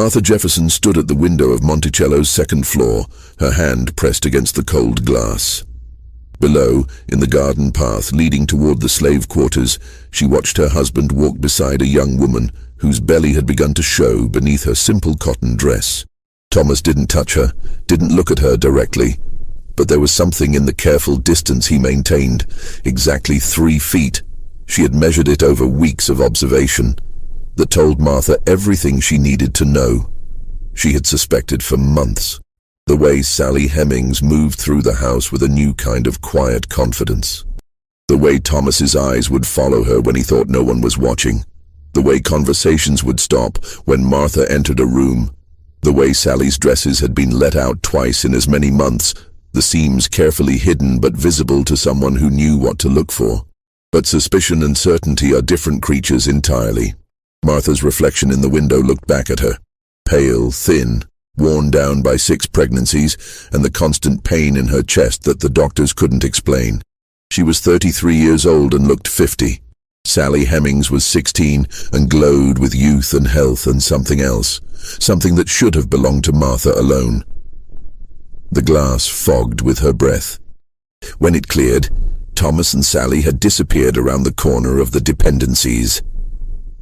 Martha Jefferson stood at the window of Monticello's second floor, her hand pressed against the cold glass. Below, in the garden path leading toward the slave quarters, she watched her husband walk beside a young woman whose belly had begun to show beneath her simple cotton dress. Thomas didn't touch her, didn't look at her directly, but there was something in the careful distance he maintained, exactly 3 feet. She had measured it over weeks of observation, that told Martha everything she needed to know. She had suspected for months. The way Sally Hemings moved through the house with a new kind of quiet confidence. The way Thomas's eyes would follow her when he thought no one was watching. The way conversations would stop when Martha entered a room. The way Sally's dresses had been let out twice in as many months, the seams carefully hidden but visible to someone who knew what to look for. But suspicion and certainty are different creatures entirely. Martha's reflection in the window looked back at her, pale, thin, worn down by 6 pregnancies and the constant pain in her chest that the doctors couldn't explain. She was 33 years old and looked 50. Sally Hemings was 16 and glowed with youth and health and something else, something that should have belonged to Martha alone. The glass fogged with her breath. When it cleared, Thomas and Sally had disappeared around the corner of the dependencies.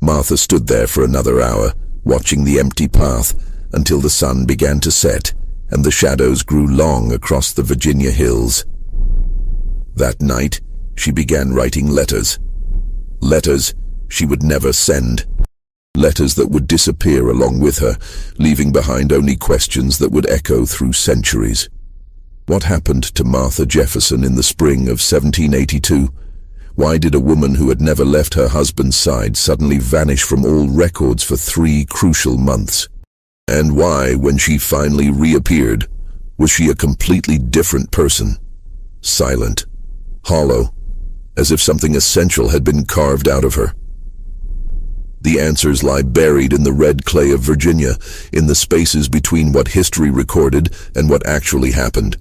Martha stood there for another hour, watching the empty path until the sun began to set and the shadows grew long across the Virginia hills. That night, she began writing letters. Letters she would never send. Letters that would disappear along with her, leaving behind only questions that would echo through centuries. What happened to Martha Jefferson in the spring of 1782? Why did a woman who had never left her husband's side suddenly vanish from all records for 3 crucial months? And why, when she finally reappeared, was she a completely different person? Silent, hollow, as if something essential had been carved out of her. The answers lie buried in the red clay of Virginia, in the spaces between what history recorded and what actually happened.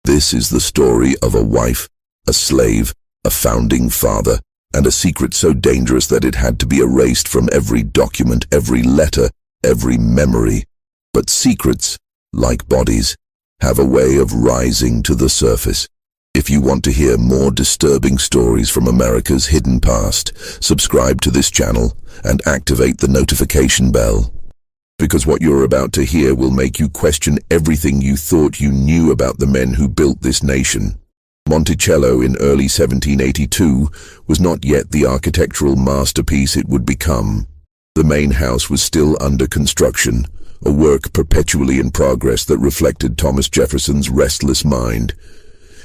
This is the story of a wife, a slave, a founding father, and a secret so dangerous that it had to be erased from every document, every letter, every memory. But secrets, like bodies, have a way of rising to the surface. If you want to hear more disturbing stories from America's hidden past, subscribe to this channel and activate the notification bell. Because what you're about to hear will make you question everything you thought you knew about the men who built this nation. Monticello in early 1782 was not yet the architectural masterpiece it would become. The main house was still under construction, a work perpetually in progress that reflected Thomas Jefferson's restless mind.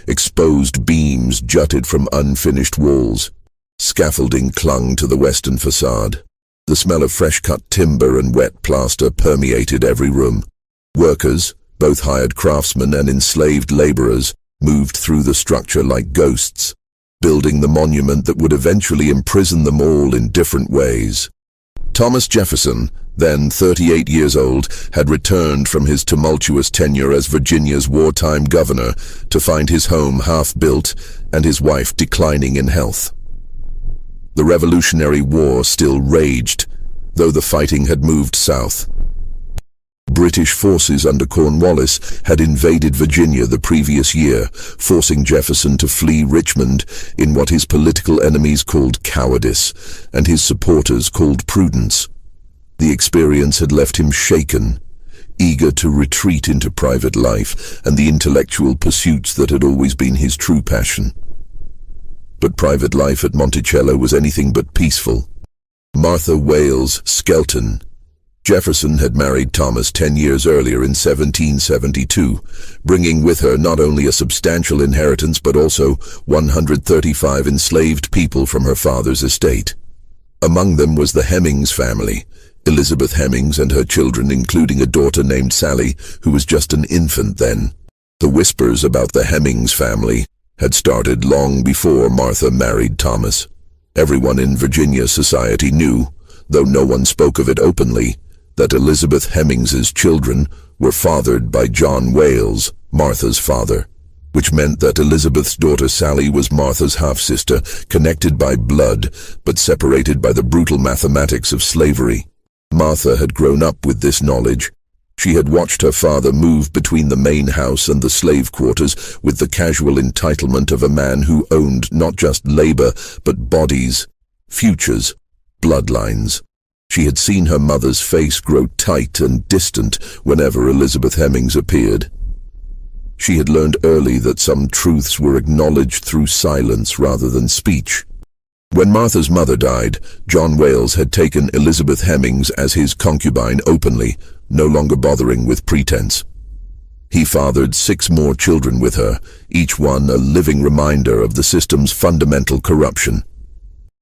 Exposed beams jutted from unfinished walls. Scaffolding clung to the western facade. The smell of fresh-cut timber and wet plaster permeated every room. Workers, both hired craftsmen and enslaved laborers, moved through the structure like ghosts, building the monument that would eventually imprison them all in different ways. Thomas Jefferson, then 38 years old, had returned from his tumultuous tenure as Virginia's wartime governor to find his home half-built and his wife declining in health. The Revolutionary War still raged, though the fighting had moved south. British forces under Cornwallis had invaded Virginia the previous year, forcing Jefferson to flee Richmond in what his political enemies called cowardice and his supporters called prudence. The experience had left him shaken, eager to retreat into private life and the intellectual pursuits that had always been his true passion. But private life at Monticello was anything but peaceful. Martha Wales Skelton. Jefferson had married Thomas 10 years earlier in 1772, bringing with her not only a substantial inheritance but also 135 enslaved people from her father's estate. Among them was the Hemings family, Elizabeth Hemings and her children, including a daughter named Sally, who was just an infant then. The whispers about the Hemings family had started long before Martha married Thomas. Everyone in Virginia society knew, though no one spoke of it openly, that Elizabeth Hemings's children were fathered by John Wales, Martha's father, which meant that Elizabeth's daughter Sally was Martha's half-sister, connected by blood, but separated by the brutal mathematics of slavery. Martha had grown up with this knowledge. She had watched her father move between the main house and the slave quarters with the casual entitlement of a man who owned not just labor, but bodies, futures, bloodlines. She had seen her mother's face grow tight and distant whenever Elizabeth Hemings appeared. She had learned early that some truths were acknowledged through silence rather than speech. When Martha's mother died, John Wales had taken Elizabeth Hemings as his concubine openly, no longer bothering with pretense. He fathered 6 more children with her, each one a living reminder of the system's fundamental corruption.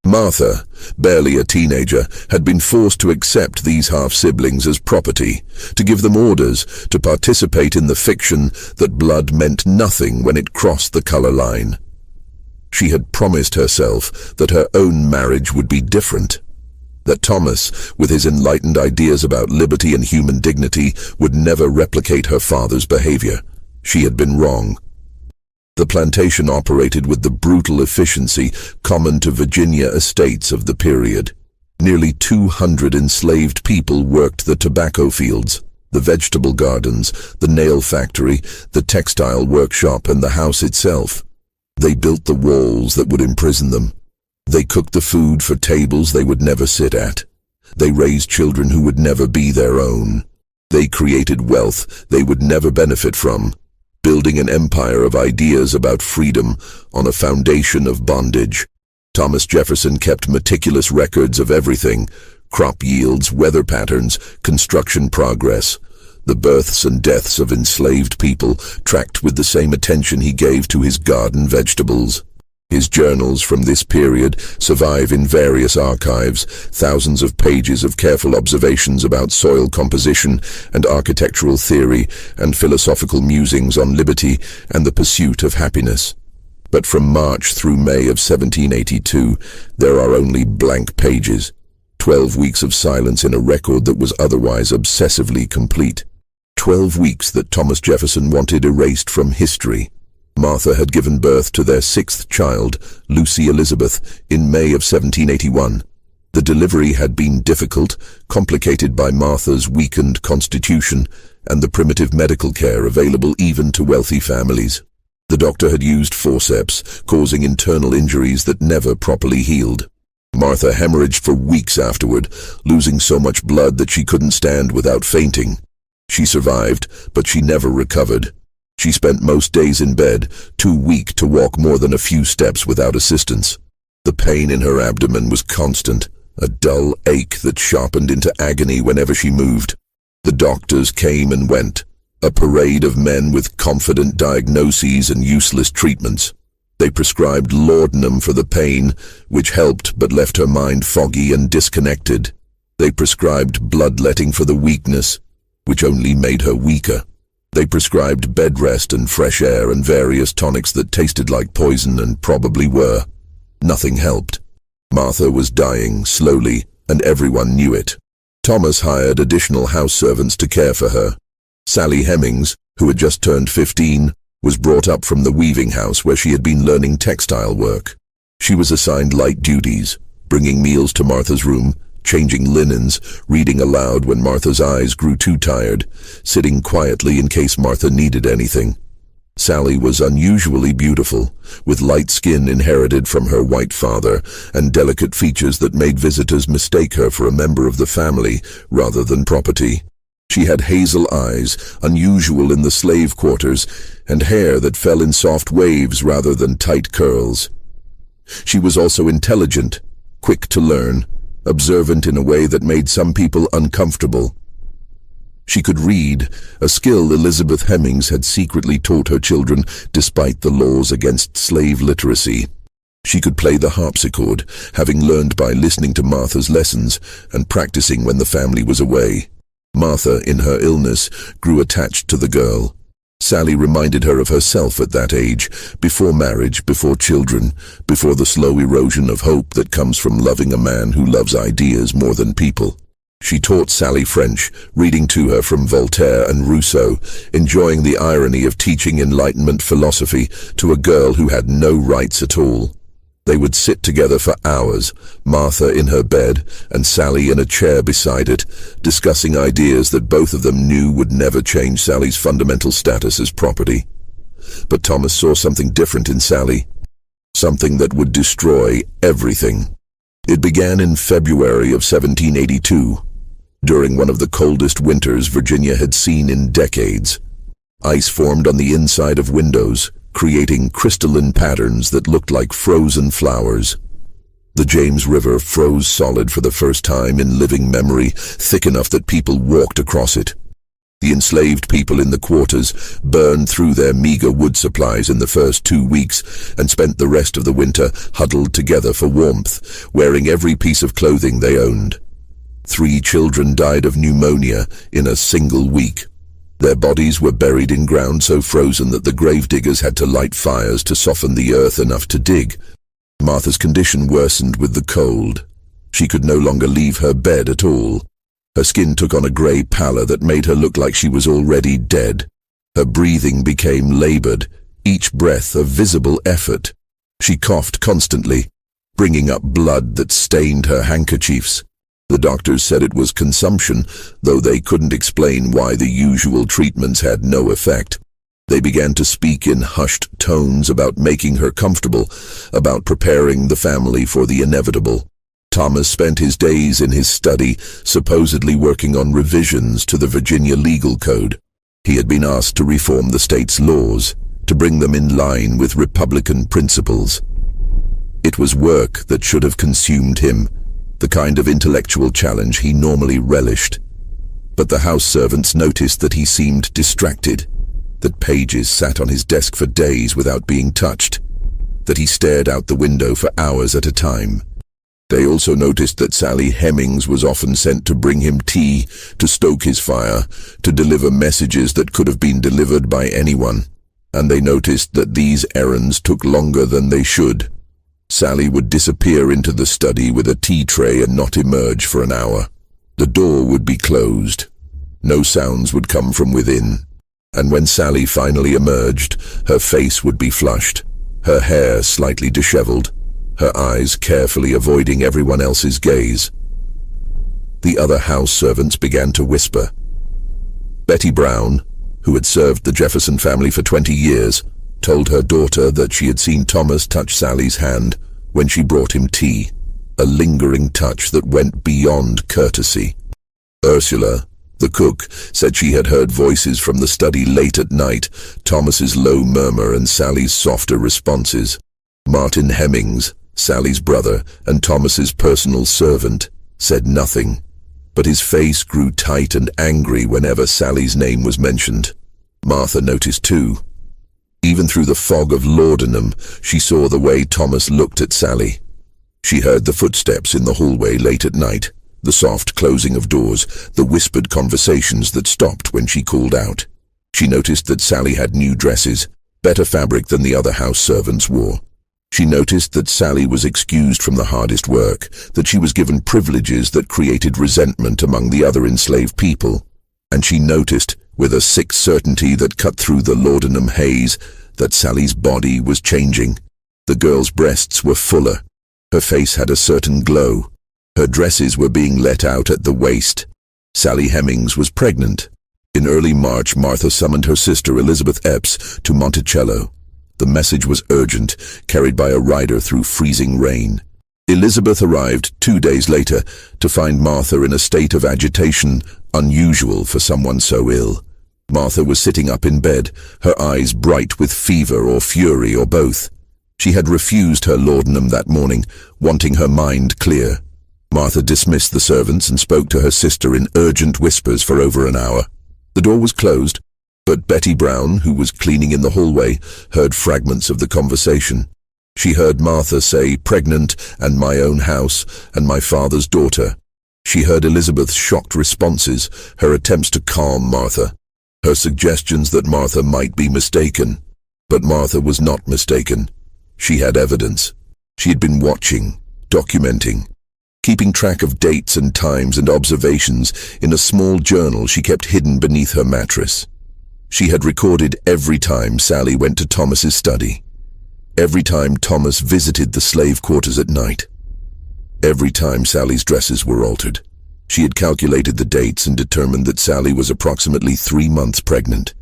Martha, barely a teenager, had been forced to accept these half-siblings as property, to give them orders, to participate in the fiction that blood meant nothing when it crossed the color line. She had promised herself that her own marriage would be different, that Thomas, with his enlightened ideas about liberty and human dignity, would never replicate her father's behavior. She had been wrong. The plantation operated with the brutal efficiency common to Virginia estates of the period. Nearly 200 enslaved people worked the tobacco fields, the vegetable gardens, the nail factory, the textile workshop, and the house itself. They built the walls that would imprison them. They cooked the food for tables they would never sit at. They raised children who would never be their own. They created wealth they would never benefit from, building an empire of ideas about freedom on a foundation of bondage. Thomas Jefferson kept meticulous records of everything: crop yields, weather patterns, construction progress. The births and deaths of enslaved people tracked with the same attention he gave to his garden vegetables. His journals from this period survive in various archives, thousands of pages of careful observations about soil composition and architectural theory and philosophical musings on liberty and the pursuit of happiness. But from March through May of 1782, there are only blank pages, 12 weeks of silence in a record that was otherwise obsessively complete. 12 weeks that Thomas Jefferson wanted erased from history. Martha had given birth to their 6th child, Lucy Elizabeth, in May of 1781. The delivery had been difficult, complicated by Martha's weakened constitution and the primitive medical care available even to wealthy families. The doctor had used forceps, causing internal injuries that never properly healed. Martha hemorrhaged for weeks afterward, losing so much blood that she couldn't stand without fainting. She survived, but she never recovered. She spent most days in bed, too weak to walk more than a few steps without assistance. The pain in her abdomen was constant, a dull ache that sharpened into agony whenever she moved. The doctors came and went, a parade of men with confident diagnoses and useless treatments. They prescribed laudanum for the pain, which helped but left her mind foggy and disconnected. They prescribed bloodletting for the weakness, which only made her weaker. They prescribed bed rest and fresh air and various tonics that tasted like poison and probably were. Nothing helped. Martha was dying slowly, and everyone knew it. Thomas hired additional house servants to care for her. Sally Hemings, who had just turned 15, was brought up from the weaving house where she had been learning textile work. She was assigned light duties, bringing meals to Martha's room, changing linens, reading aloud when Martha's eyes grew too tired, sitting quietly in case Martha needed anything. Sally was unusually beautiful, with light skin inherited from her white father and delicate features that made visitors mistake her for a member of the family rather than property. She had hazel eyes, unusual in the slave quarters, and hair that fell in soft waves rather than tight curls. She was also intelligent, quick to learn, observant in a way that made some people uncomfortable. She could read, a skill Elizabeth Hemings had secretly taught her children despite the laws against slave literacy. She could play the harpsichord, having learned by listening to Martha's lessons and practicing when the family was away. Martha, in her illness, grew attached to the girl. Sally reminded her of herself at that age, before marriage, before children, before the slow erosion of hope that comes from loving a man who loves ideas more than people. She taught Sally French, reading to her from Voltaire and Rousseau, enjoying the irony of teaching Enlightenment philosophy to a girl who had no rights at all. They would sit together for hours, Martha in her bed and Sally in a chair beside it, discussing ideas that both of them knew would never change Sally's fundamental status as property. But Thomas saw something different in Sally, something that would destroy everything. It began in February of 1782, during one of the coldest winters Virginia had seen in decades. Ice formed on the inside of windows, creating crystalline patterns that looked like frozen flowers. The James River froze solid for the first time in living memory, thick enough that people walked across it. The enslaved people in the quarters burned through their meager wood supplies in the first 2 weeks and spent the rest of the winter huddled together for warmth, wearing every piece of clothing they owned. 3 children died of pneumonia in a single week. Their bodies were buried in ground so frozen that the gravediggers had to light fires to soften the earth enough to dig. Martha's condition worsened with the cold. She could no longer leave her bed at all. Her skin took on a grey pallor that made her look like she was already dead. Her breathing became labored, each breath a visible effort. She coughed constantly, bringing up blood that stained her handkerchiefs. The doctors said it was consumption, though they couldn't explain why the usual treatments had no effect. They began to speak in hushed tones about making her comfortable, about preparing the family for the inevitable. Thomas spent his days in his study, supposedly working on revisions to the Virginia legal code. He had been asked to reform the state's laws, to bring them in line with Republican principles. It was work that should have consumed him, the kind of intellectual challenge he normally relished. But the house servants noticed that he seemed distracted, that pages sat on his desk for days without being touched, that he stared out the window for hours at a time. They also noticed that Sally Hemings was often sent to bring him tea, to stoke his fire, to deliver messages that could have been delivered by anyone. And they noticed that these errands took longer than they should. Sally would disappear into the study with a tea tray and not emerge for an hour. The door would be closed. No sounds would come from within. And when Sally finally emerged, her face would be flushed, her hair slightly disheveled, her eyes carefully avoiding everyone else's gaze. The other house servants began to whisper. Betty Brown, who had served the Jefferson family for 20 years, told her daughter that she had seen Thomas touch Sally's hand when she brought him tea, a lingering touch that went beyond courtesy. Ursula, the cook, said she had heard voices from the study late at night, Thomas's low murmur and Sally's softer responses. Martin Hemings, Sally's brother and Thomas's personal servant, said nothing, but his face grew tight and angry whenever Sally's name was mentioned. Martha noticed too. Even through the fog of laudanum, she saw the way Thomas looked at Sally. She heard the footsteps in the hallway late at night, the soft closing of doors, the whispered conversations that stopped when she called out. She noticed that Sally had new dresses, better fabric than the other house servants wore. She noticed that Sally was excused from the hardest work, that she was given privileges that created resentment among the other enslaved people. And she noticed, with a sick certainty that cut through the laudanum haze, that Sally's body was changing. The girl's breasts were fuller. Her face had a certain glow. Her dresses were being let out at the waist. Sally Hemings was pregnant. In early March, Martha summoned her sister Elizabeth Epps to Monticello. The message was urgent, carried by a rider through freezing rain. Elizabeth arrived 2 days later to find Martha in a state of agitation unusual for someone so ill. Martha was sitting up in bed, her eyes bright with fever or fury or both. She had refused her laudanum that morning, wanting her mind clear. Martha dismissed the servants and spoke to her sister in urgent whispers for over an hour. The door was closed, but Betty Brown, who was cleaning in the hallway, heard fragments of the conversation. She heard Martha say, "Pregnant, and my own house, and my father's daughter." She heard Elizabeth's shocked responses, her attempts to calm Martha, her suggestions that Martha might be mistaken. But Martha was not mistaken. She had evidence. She had been watching, documenting, keeping track of dates and times and observations in a small journal she kept hidden beneath her mattress. She had recorded every time Sally went to Thomas's study. Every time Thomas visited the slave quarters at night. Every time Sally's dresses were altered. She had calculated the dates and determined that Sally was approximately 3 months pregnant.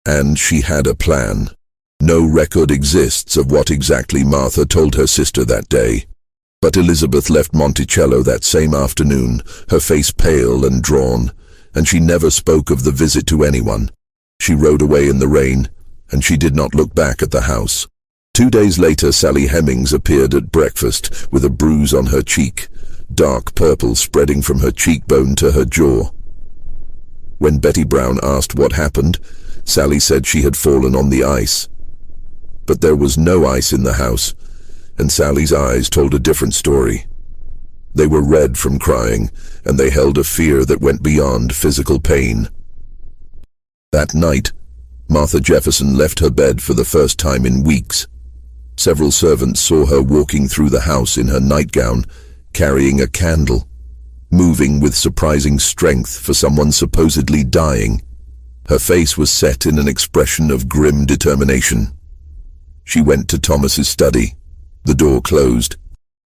And she had a plan. No record exists of what exactly Martha told her sister that day. But Elizabeth left Monticello that same afternoon, her face pale and drawn, and she never spoke of the visit to anyone. She rode away in the rain, and she did not look back at the house. 2 days later, Sally Hemings appeared at breakfast with a bruise on her cheek, dark purple spreading from her cheekbone to her jaw. When Betty Brown asked what happened, Sally said she had fallen on the ice. But there was no ice in the house, and Sally's eyes told a different story. They were red from crying, and they held a fear that went beyond physical pain. That night, Martha Jefferson left her bed for the first time in weeks. Several servants saw her walking through the house in her nightgown, carrying a candle, moving with surprising strength for someone supposedly dying. Her face was set in an expression of grim determination. She went to Thomas's study. The door closed.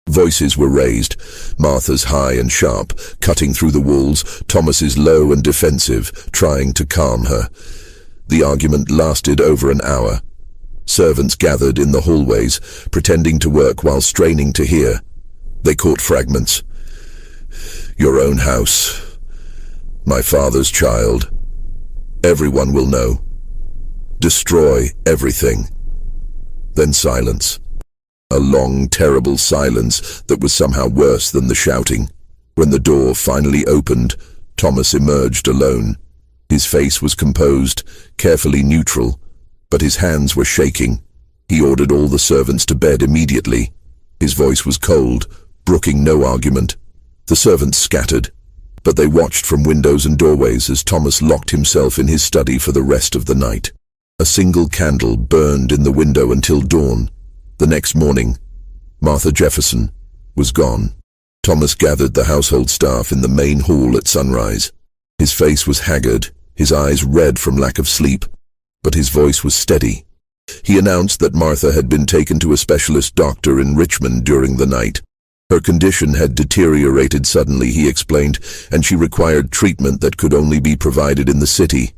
Voices were raised, Martha's high and sharp, cutting through the walls, Thomas's low and defensive, trying to calm her. The argument lasted over an hour. Servants gathered in the hallways, pretending to work while straining to hear. They caught fragments. Your own house. My father's child. Everyone will know. Destroy everything. Then silence. A long, terrible silence that was somehow worse than the shouting. When the door finally opened, Thomas emerged alone. His face was composed, carefully neutral, but his hands were shaking. He ordered all the servants to bed immediately. His voice was cold, brooking no argument. The servants scattered, but they watched from windows and doorways as Thomas locked himself in his study for the rest of the night. A single candle burned in the window until dawn. The next morning, Martha Jefferson was gone. Thomas gathered the household staff in the main hall at sunrise. His face was haggard, his eyes red from lack of sleep, but his voice was steady. He announced that Martha had been taken to a specialist doctor in Richmond during the night. Her condition had deteriorated suddenly, he explained, and she required treatment that could only be provided in the city.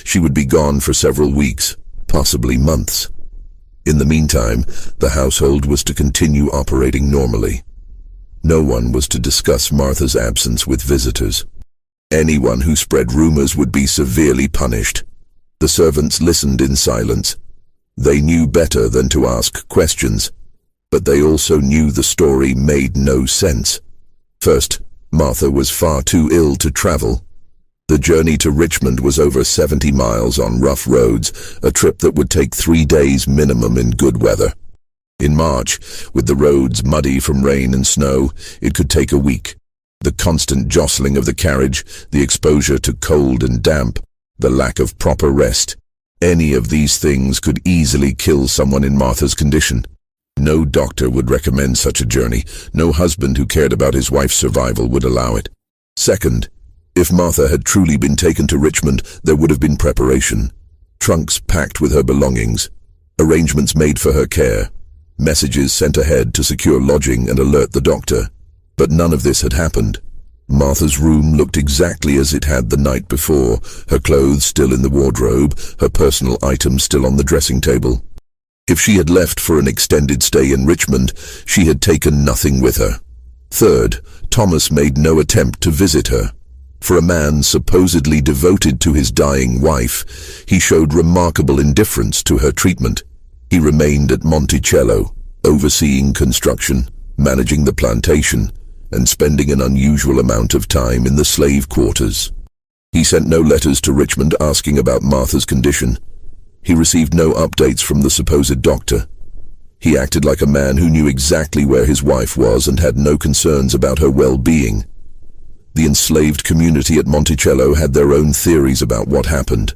She would be gone for several weeks, possibly months. In the meantime, the household was to continue operating normally. No one was to discuss Martha's absence with visitors. Anyone who spread rumors would be severely punished. The servants listened in silence. They knew better than to ask questions, but they also knew the story made no sense. First, Martha was far too ill to travel. The journey to Richmond was over 70 miles on rough roads, a trip that would take 3 days minimum in good weather. In March, with the roads muddy from rain and snow, it could take a week. The constant jostling of the carriage, the exposure to cold and damp, the lack of proper rest, any of these things could easily kill someone in Martha's condition. No doctor would recommend such a journey. No husband who cared about his wife's survival would allow it. Second, if Martha had truly been taken to Richmond, there would have been preparation. Trunks packed with her belongings, arrangements made for her care, messages sent ahead to secure lodging and alert the doctor. But none of this had happened. Martha's room looked exactly as it had the night before, her clothes still in the wardrobe, her personal items still on the dressing table. If she had left for an extended stay in Richmond, she had taken nothing with her. Third, Thomas made no attempt to visit her. For a man supposedly devoted to his dying wife, he showed remarkable indifference to her treatment. He remained at Monticello, overseeing construction, managing the plantation, and spending an unusual amount of time in the slave quarters. He sent no letters to Richmond asking about Martha's condition. He received no updates from the supposed doctor. He acted like a man who knew exactly where his wife was and had no concerns about her well-being. The enslaved community at Monticello had their own theories about what happened.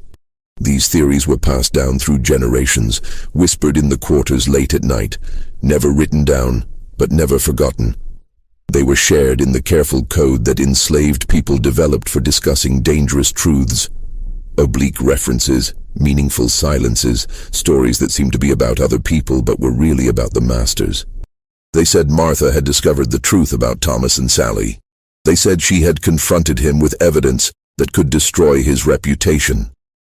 These theories were passed down through generations, whispered in the quarters late at night, never written down, but never forgotten. They were shared in the careful code that enslaved people developed for discussing dangerous truths. Oblique references, meaningful silences, stories that seemed to be about other people but were really about the masters. They said Martha had discovered the truth about Thomas and Sally. They said she had confronted him with evidence that could destroy his reputation.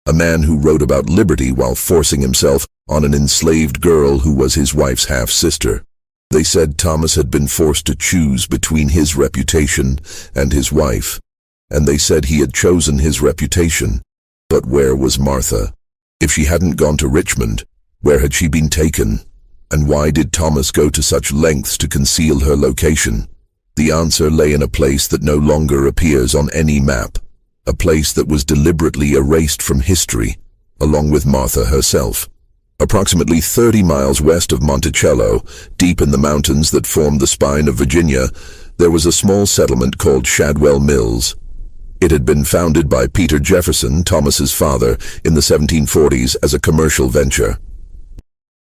A man who wrote about liberty while forcing himself on an enslaved girl who was his wife's half-sister. They said Thomas had been forced to choose between his reputation and his wife, and they said he had chosen his reputation. But where was Martha? If she hadn't gone to Richmond, where had she been taken? And why did Thomas go to such lengths to conceal her location? The answer lay in a place that no longer appears on any map, a place that was deliberately erased from history, along with Martha herself. Approximately 30 miles west of Monticello, deep in the mountains that formed the spine of Virginia, there was a small settlement called Shadwell Mills. It had been founded by Peter Jefferson, Thomas's father, in the 1740s as a commercial venture.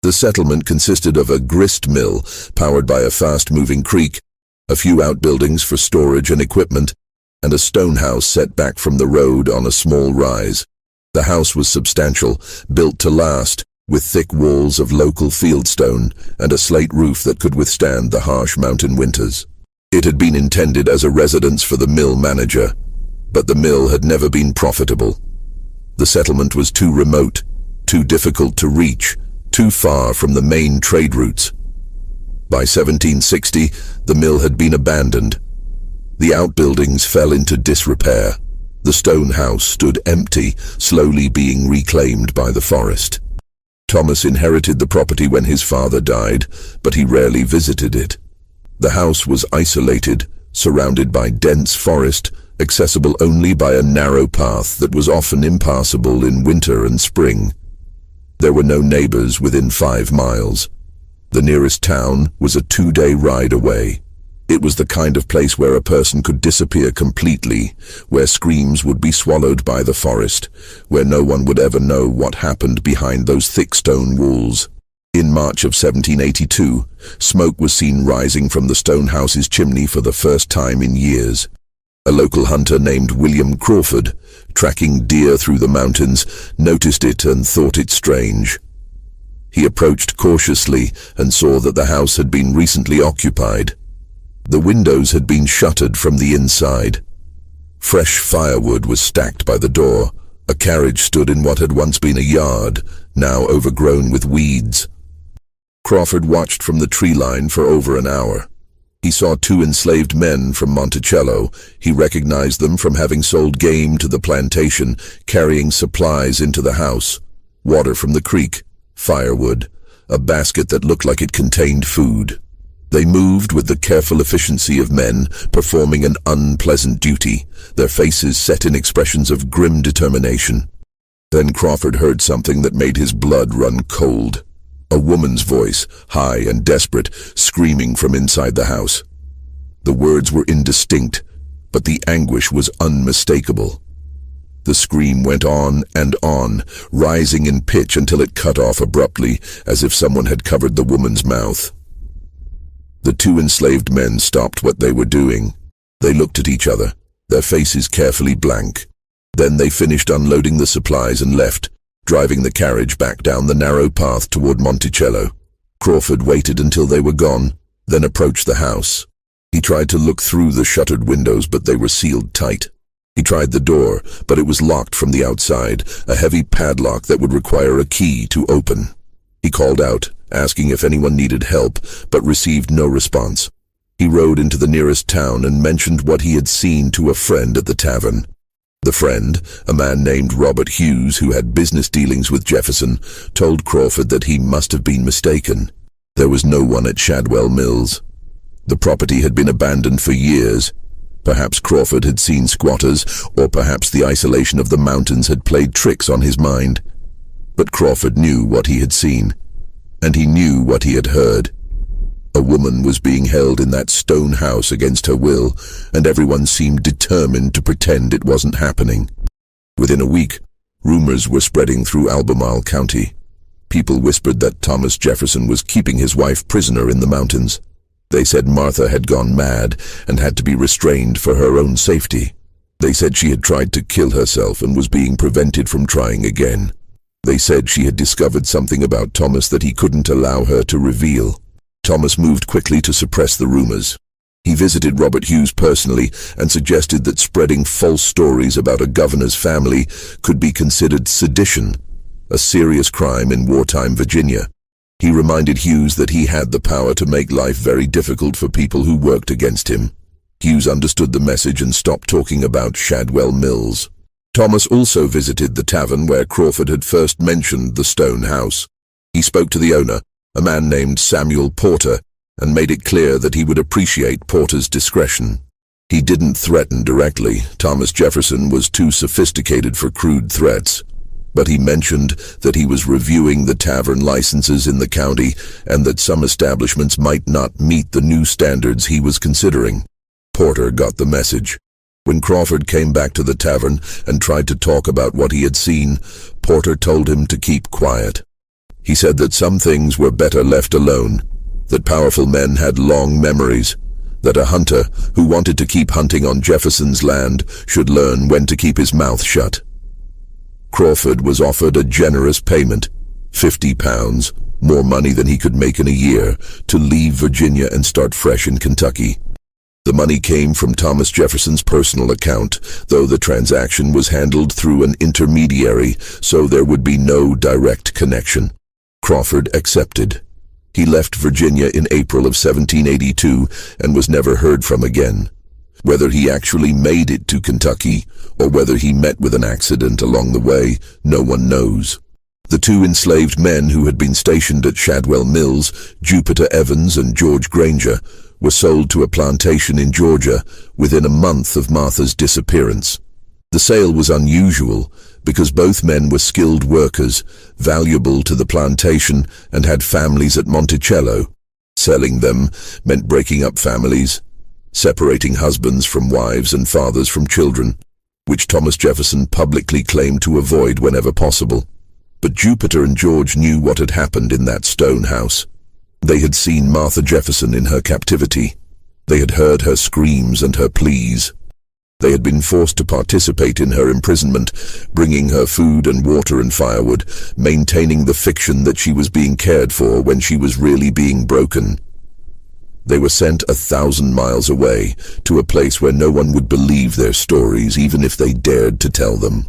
The settlement consisted of a grist mill powered by a fast-moving creek, a few outbuildings for storage and equipment, and a stone house set back from the road on a small rise. The house was substantial, built to last, with thick walls of local fieldstone and a slate roof that could withstand the harsh mountain winters. It had been intended as a residence for the mill manager, but the mill had never been profitable. The settlement was too remote, too difficult to reach, too far from the main trade routes. By 1760, the mill had been abandoned. The outbuildings fell into disrepair. The stone house stood empty, slowly being reclaimed by the forest. Thomas inherited the property when his father died, but he rarely visited it. The house was isolated, surrounded by dense forest, accessible only by a narrow path that was often impassable in winter and spring. There were no neighbors within 5 miles. The nearest town was a 2-day ride away. It was the kind of place where a person could disappear completely, where screams would be swallowed by the forest, where no one would ever know what happened behind those thick stone walls. In March of 1782, smoke was seen rising from the stone house's chimney for the first time in years. A local hunter named William Crawford, tracking deer through the mountains, noticed it and thought it strange. He approached cautiously and saw that the house had been recently occupied. The windows had been shuttered from the inside. Fresh firewood was stacked by the door. A carriage stood in what had once been a yard, now overgrown with weeds. Crawford watched from the tree line for over an hour. He saw 2 enslaved men from Monticello. He recognized them from having sold game to the plantation, carrying supplies into the house. Water from the creek, firewood, a basket that looked like it contained food. They moved with the careful efficiency of men performing an unpleasant duty, their faces set in expressions of grim determination. Then Crawford heard something that made his blood run cold. A woman's voice, high and desperate, screaming from inside the house. The words were indistinct, but the anguish was unmistakable. The scream went on, rising in pitch until it cut off abruptly, as if someone had covered the woman's mouth. The 2 enslaved men stopped what they were doing. They looked at each other, their faces carefully blank. Then they finished unloading the supplies and left, driving the carriage back down the narrow path toward Monticello. Crawford waited until they were gone, then approached the house. He tried to look through the shuttered windows, but they were sealed tight. He tried the door, but it was locked from the outside, a heavy padlock that would require a key to open. He called out, asking if anyone needed help, but received no response. He rode into the nearest town and mentioned what he had seen to a friend at the tavern. The friend, a man named Robert Hughes who had business dealings with Jefferson, told Crawford that he must have been mistaken. There was no one at Shadwell Mills. The property had been abandoned for years. Perhaps Crawford had seen squatters, or perhaps the isolation of the mountains had played tricks on his mind. But Crawford knew what he had seen, and he knew what he had heard. A woman was being held in that stone house against her will, and everyone seemed determined to pretend it wasn't happening. Within a week, rumors were spreading through Albemarle County. People whispered that Thomas Jefferson was keeping his wife prisoner in the mountains. They said Martha had gone mad and had to be restrained for her own safety. They said she had tried to kill herself and was being prevented from trying again. They said she had discovered something about Thomas that he couldn't allow her to reveal. Thomas moved quickly to suppress the rumors. He visited Robert Hughes personally and suggested that spreading false stories about a governor's family could be considered sedition, a serious crime in wartime Virginia. He reminded Hughes that he had the power to make life very difficult for people who worked against him. Hughes understood the message and stopped talking about Shadwell Mills. Thomas also visited the tavern where Crawford had first mentioned the stone house. He spoke to the owner, a man named Samuel Porter, and made it clear that he would appreciate Porter's discretion. He didn't threaten directly. Thomas Jefferson was too sophisticated for crude threats. But he mentioned that he was reviewing the tavern licenses in the county and that some establishments might not meet the new standards he was considering. Porter got the message. When Crawford came back to the tavern and tried to talk about what he had seen, Porter told him to keep quiet. He said that some things were better left alone, that powerful men had long memories, that a hunter who wanted to keep hunting on Jefferson's land should learn when to keep his mouth shut. Crawford was offered a generous payment, £50, more money than he could make in a year, to leave Virginia and start fresh in Kentucky. The money came from Thomas Jefferson's personal account, though the transaction was handled through an intermediary, so there would be no direct connection. Crawford accepted. He left Virginia in April of 1782 and was never heard from again. Whether he actually made it to Kentucky, or whether he met with an accident along the way, no one knows. The two enslaved men who had been stationed at Shadwell Mills, Jupiter Evans and George Granger, were sold to a plantation in Georgia within a month of Martha's disappearance. The sale was unusual because both men were skilled workers, valuable to the plantation, and had families at Monticello. Selling them meant breaking up families, separating husbands from wives and fathers from children, which Thomas Jefferson publicly claimed to avoid whenever possible. But Jupiter and George knew what had happened in that stone house. They had seen Martha Jefferson in her captivity. They had heard her screams and her pleas. They had been forced to participate in her imprisonment, bringing her food and water and firewood, maintaining the fiction that she was being cared for when she was really being broken. They were sent 1,000 miles away, to a place where no one would believe their stories, even if they dared to tell them.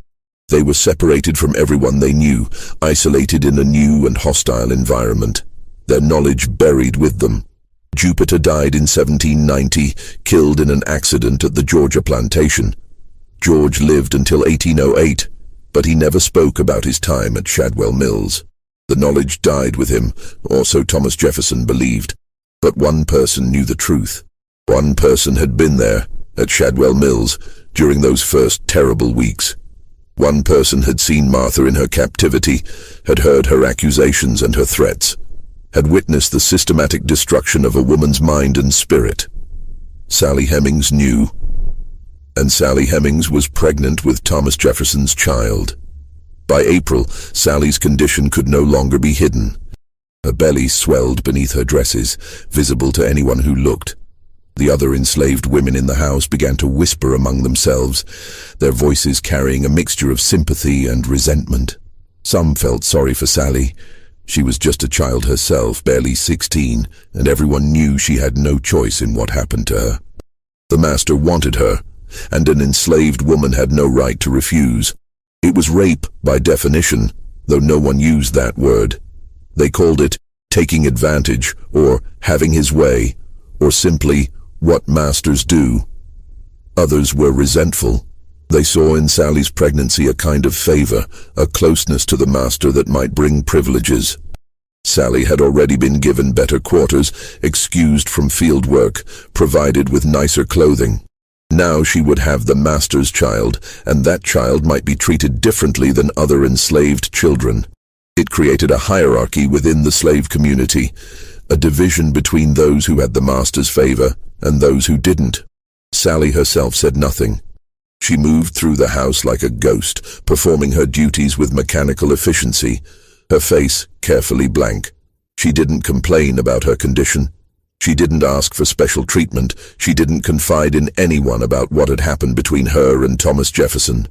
They were separated from everyone they knew, isolated in a new and hostile environment, their knowledge buried with them. Jupiter died in 1790, killed in an accident at the Georgia plantation. George lived until 1808, but he never spoke about his time at Shadwell Mills. The knowledge died with him, or so Thomas Jefferson believed. But one person knew the truth. One person had been there, at Shadwell Mills, during those first terrible weeks. One person had seen Martha in her captivity, had heard her accusations and her threats, had witnessed the systematic destruction of a woman's mind and spirit. Sally Hemings knew, and Sally Hemings was pregnant with Thomas Jefferson's child. By April, Sally's condition could no longer be hidden. Her belly swelled beneath her dresses, visible to anyone who looked. The other enslaved women in the house began to whisper among themselves, their voices carrying a mixture of sympathy and resentment. Some felt sorry for Sally. She was just a child herself, barely 16, and everyone knew she had no choice in what happened to her. The master wanted her, and an enslaved woman had no right to refuse. It was rape by definition, though no one used that word. They called it taking advantage, or having his way, or simply what masters do. Others were resentful. They saw in Sally's pregnancy a kind of favor, a closeness to the master that might bring privileges. Sally had already been given better quarters, excused from field work, provided with nicer clothing. Now she would have the master's child, and that child might be treated differently than other enslaved children. It created a hierarchy within the slave community, a division between those who had the master's favor and those who didn't. Sally herself said nothing. She moved through the house like a ghost, performing her duties with mechanical efficiency, her face carefully blank. She didn't complain about her condition. She didn't ask for special treatment. She didn't confide in anyone about what had happened between her and Thomas Jefferson.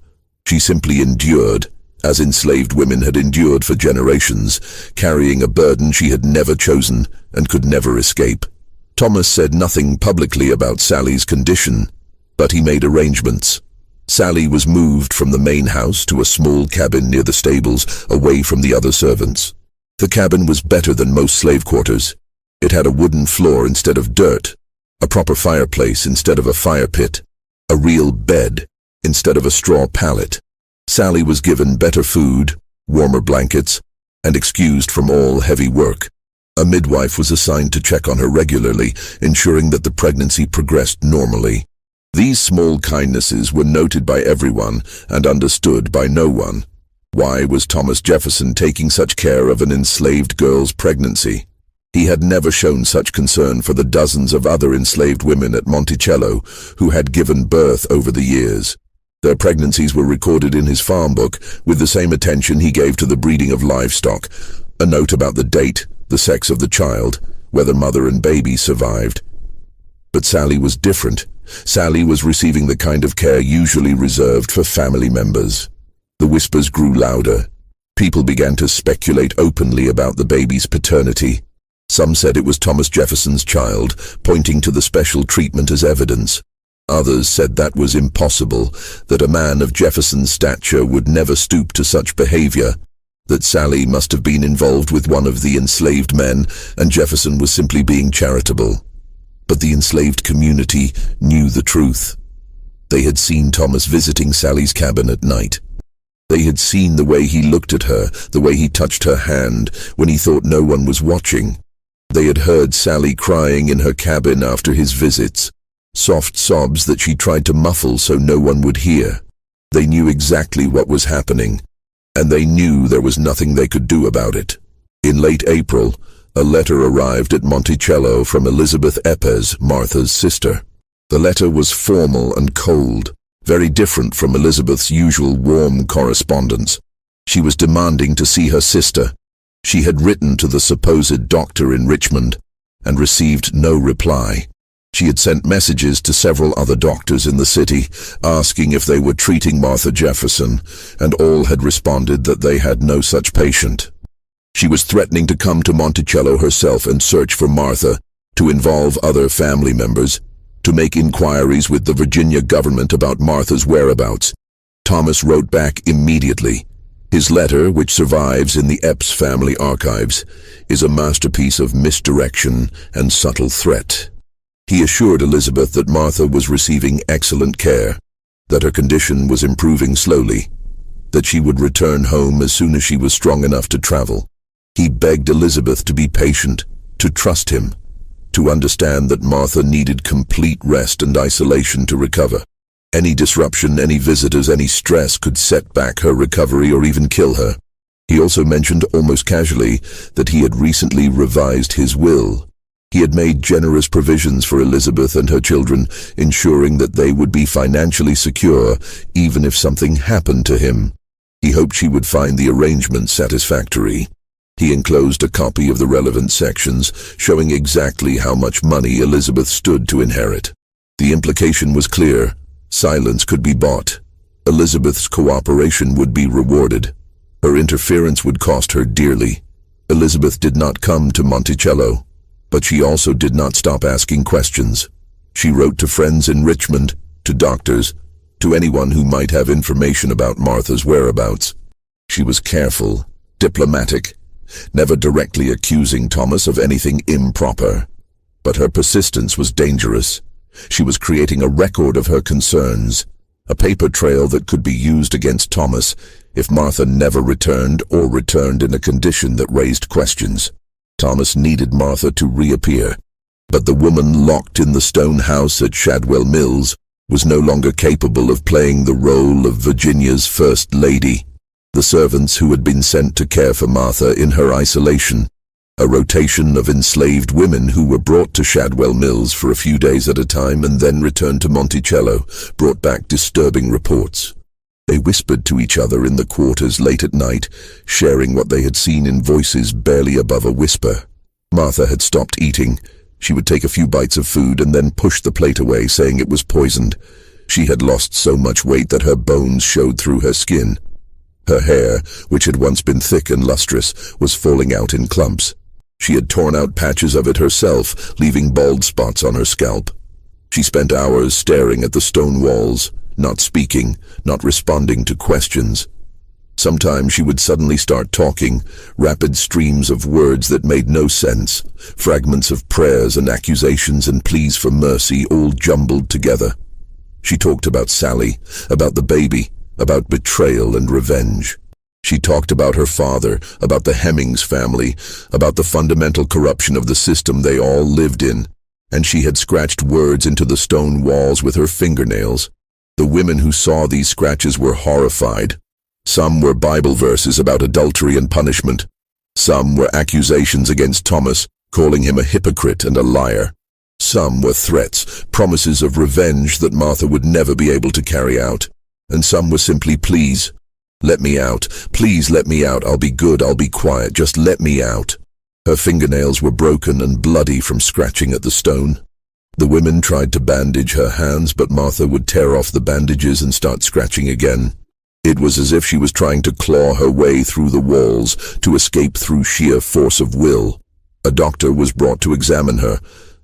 She simply endured, as enslaved women had endured for generations, carrying a burden she had never chosen and could never escape. Thomas said nothing publicly about Sally's condition, but he made arrangements. Sally was moved from the main house to a small cabin near the stables, away from the other servants. The cabin was better than most slave quarters. It had a wooden floor instead of dirt, a proper fireplace instead of a fire pit, a real bed instead of a straw pallet. Sally was given better food, warmer blankets, and excused from all heavy work. A midwife was assigned to check on her regularly, ensuring that the pregnancy progressed normally. These small kindnesses were noted by everyone and understood by no one. Why was Thomas Jefferson taking such care of an enslaved girl's pregnancy? He had never shown such concern for the dozens of other enslaved women at Monticello who had given birth over the years. Their pregnancies were recorded in his farm book with the same attention he gave to the breeding of livestock, a note about the date, the sex of the child, whether mother and baby survived. But Sally was different. Sally was receiving the kind of care usually reserved for family members. The whispers grew louder. People began to speculate openly about the baby's paternity. Some said it was Thomas Jefferson's child, pointing to the special treatment as evidence. Others said that was impossible, that a man of Jefferson's stature would never stoop to such behavior, that Sally must have been involved with one of the enslaved men and Jefferson was simply being charitable. But the enslaved community knew the truth. They had seen Thomas visiting Sally's cabin at night. They had seen the way he looked at her, the way he touched her hand when he thought no one was watching. They had heard Sally crying in her cabin after his visits, soft sobs that she tried to muffle so no one would hear. They knew exactly what was happening, and they knew there was nothing they could do about it. In late April, a letter arrived at Monticello from Elizabeth Epes, Martha's sister. The letter was formal and cold, very different from Elizabeth's usual warm correspondence. She was demanding to see her sister. She had written to the supposed doctor in Richmond and received no reply. She had sent messages to several other doctors in the city, asking if they were treating Martha Jefferson, and all had responded that they had no such patient. She was threatening to come to Monticello herself and search for Martha, to involve other family members, to make inquiries with the Virginia government about Martha's whereabouts. Thomas wrote back immediately. His letter, which survives in the Epes family archives, is a masterpiece of misdirection and subtle threat. He assured Elizabeth that Martha was receiving excellent care, that her condition was improving slowly, that she would return home as soon as she was strong enough to travel. He begged Elizabeth to be patient, to trust him, to understand that Martha needed complete rest and isolation to recover. Any disruption, any visitors, any stress could set back her recovery or even kill her. He also mentioned almost casually that he had recently revised his will. He had made generous provisions for Elizabeth and her children, ensuring that they would be financially secure even if something happened to him. He hoped she would find the arrangement satisfactory. He enclosed a copy of the relevant sections, showing exactly how much money Elizabeth stood to inherit. The implication was clear. Silence could be bought. Elizabeth's cooperation would be rewarded. Her interference would cost her dearly. Elizabeth did not come to Monticello, but she also did not stop asking questions. She wrote to friends in Richmond, to doctors, to anyone who might have information about Martha's whereabouts. She was careful, diplomatic, never directly accusing Thomas of anything improper. But her persistence was dangerous. She was creating a record of her concerns, a paper trail that could be used against Thomas if Martha never returned or returned in a condition that raised questions. Thomas needed Martha to reappear, but the woman locked in the stone house at Shadwell Mills was no longer capable of playing the role of Virginia's First Lady. The servants who had been sent to care for Martha in her isolation, a rotation of enslaved women who were brought to Shadwell Mills for a few days at a time and then returned to Monticello, brought back disturbing reports. They whispered to each other in the quarters late at night, sharing what they had seen in voices barely above a whisper. Martha had stopped eating. She would take a few bites of food and then push the plate away, saying it was poisoned. She had lost so much weight that her bones showed through her skin. Her hair, which had once been thick and lustrous, was falling out in clumps. She had torn out patches of it herself, leaving bald spots on her scalp. She spent hours staring at the stone walls, not speaking, not responding to questions. Sometimes she would suddenly start talking, rapid streams of words that made no sense, fragments of prayers and accusations and pleas for mercy all jumbled together. She talked about Sally, about the baby, about betrayal and revenge. She talked about her father, about the Hemmings family, about the fundamental corruption of the system they all lived in, and she had scratched words into the stone walls with her fingernails. The women who saw these scratches were horrified. Some were Bible verses about adultery and punishment. Some were accusations against Thomas, calling him a hypocrite and a liar. Some were threats, promises of revenge that Martha would never be able to carry out. And some were simply pleas. Let me out. Please let me out. I'll be good. I'll be quiet. Just let me out. Her fingernails were broken and bloody from scratching at the stone. The women tried to bandage her hands, but Martha would tear off the bandages and start scratching again. It was as if she was trying to claw her way through the walls, to escape through sheer force of will. A doctor was brought to examine her,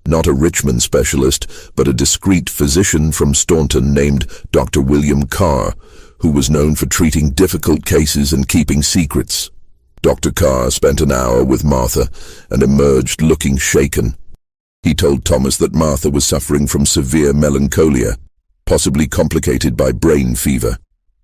not a Richmond specialist, but a discreet physician from Staunton named Dr. William Carr, who was known for treating difficult cases and keeping secrets. Dr. Carr spent an hour with Martha and emerged looking shaken. He told Thomas that Martha was suffering from severe melancholia, possibly complicated by brain fever.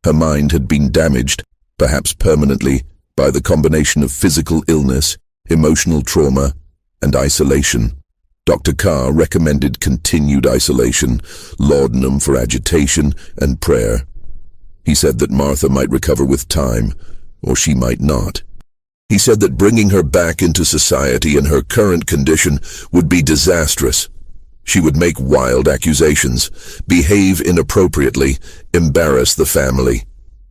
Her mind had been damaged, perhaps permanently, by the combination of physical illness, emotional trauma, and isolation. Dr. Carr recommended continued isolation, laudanum for agitation, and prayer. He said that Martha might recover with time, or she might not. He said that bringing her back into society in her current condition would be disastrous. She would make wild accusations, behave inappropriately, embarrass the family.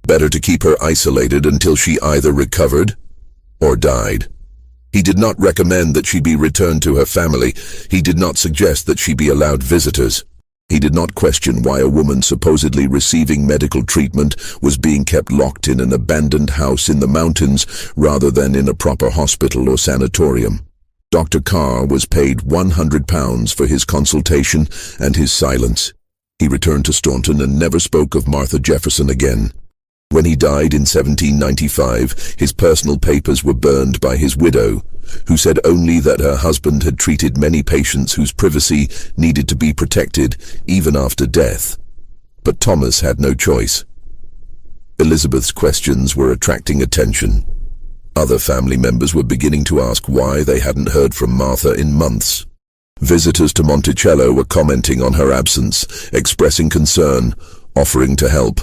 Better to keep her isolated until she either recovered or died. He did not recommend that she be returned to her family. He did not suggest that she be allowed visitors. He did not question why a woman supposedly receiving medical treatment was being kept locked in an abandoned house in the mountains rather than in a proper hospital or sanatorium. Dr. Carr was paid £100 for his consultation and his silence. He returned to Staunton and never spoke of Martha Jefferson again. When he died in 1795, his personal papers were burned by his widow, who said only that her husband had treated many patients whose privacy needed to be protected even after death. But Thomas had no choice. Elizabeth's questions were attracting attention. Other family members were beginning to ask why they hadn't heard from Martha in months. Visitors to Monticello were commenting on her absence, expressing concern, offering to help.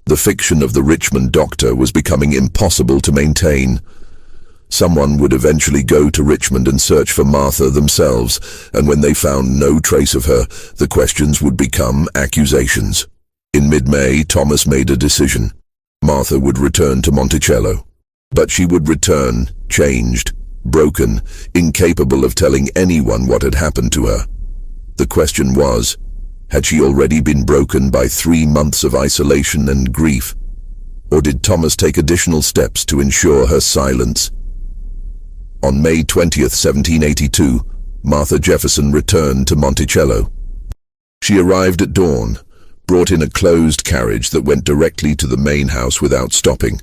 The fiction of the Richmond doctor was becoming impossible to maintain. Someone would eventually go to Richmond and search for Martha themselves, and when they found no trace of her, the questions would become accusations. In mid-May, Thomas made a decision. Martha would return to Monticello. But she would return, changed, broken, incapable of telling anyone what had happened to her. The question was, had she already been broken by 3 months of isolation and grief? Or did Thomas take additional steps to ensure her silence? On May 20th, 1782, Martha Jefferson returned to Monticello. She arrived at dawn, brought in a closed carriage that went directly to the main house without stopping.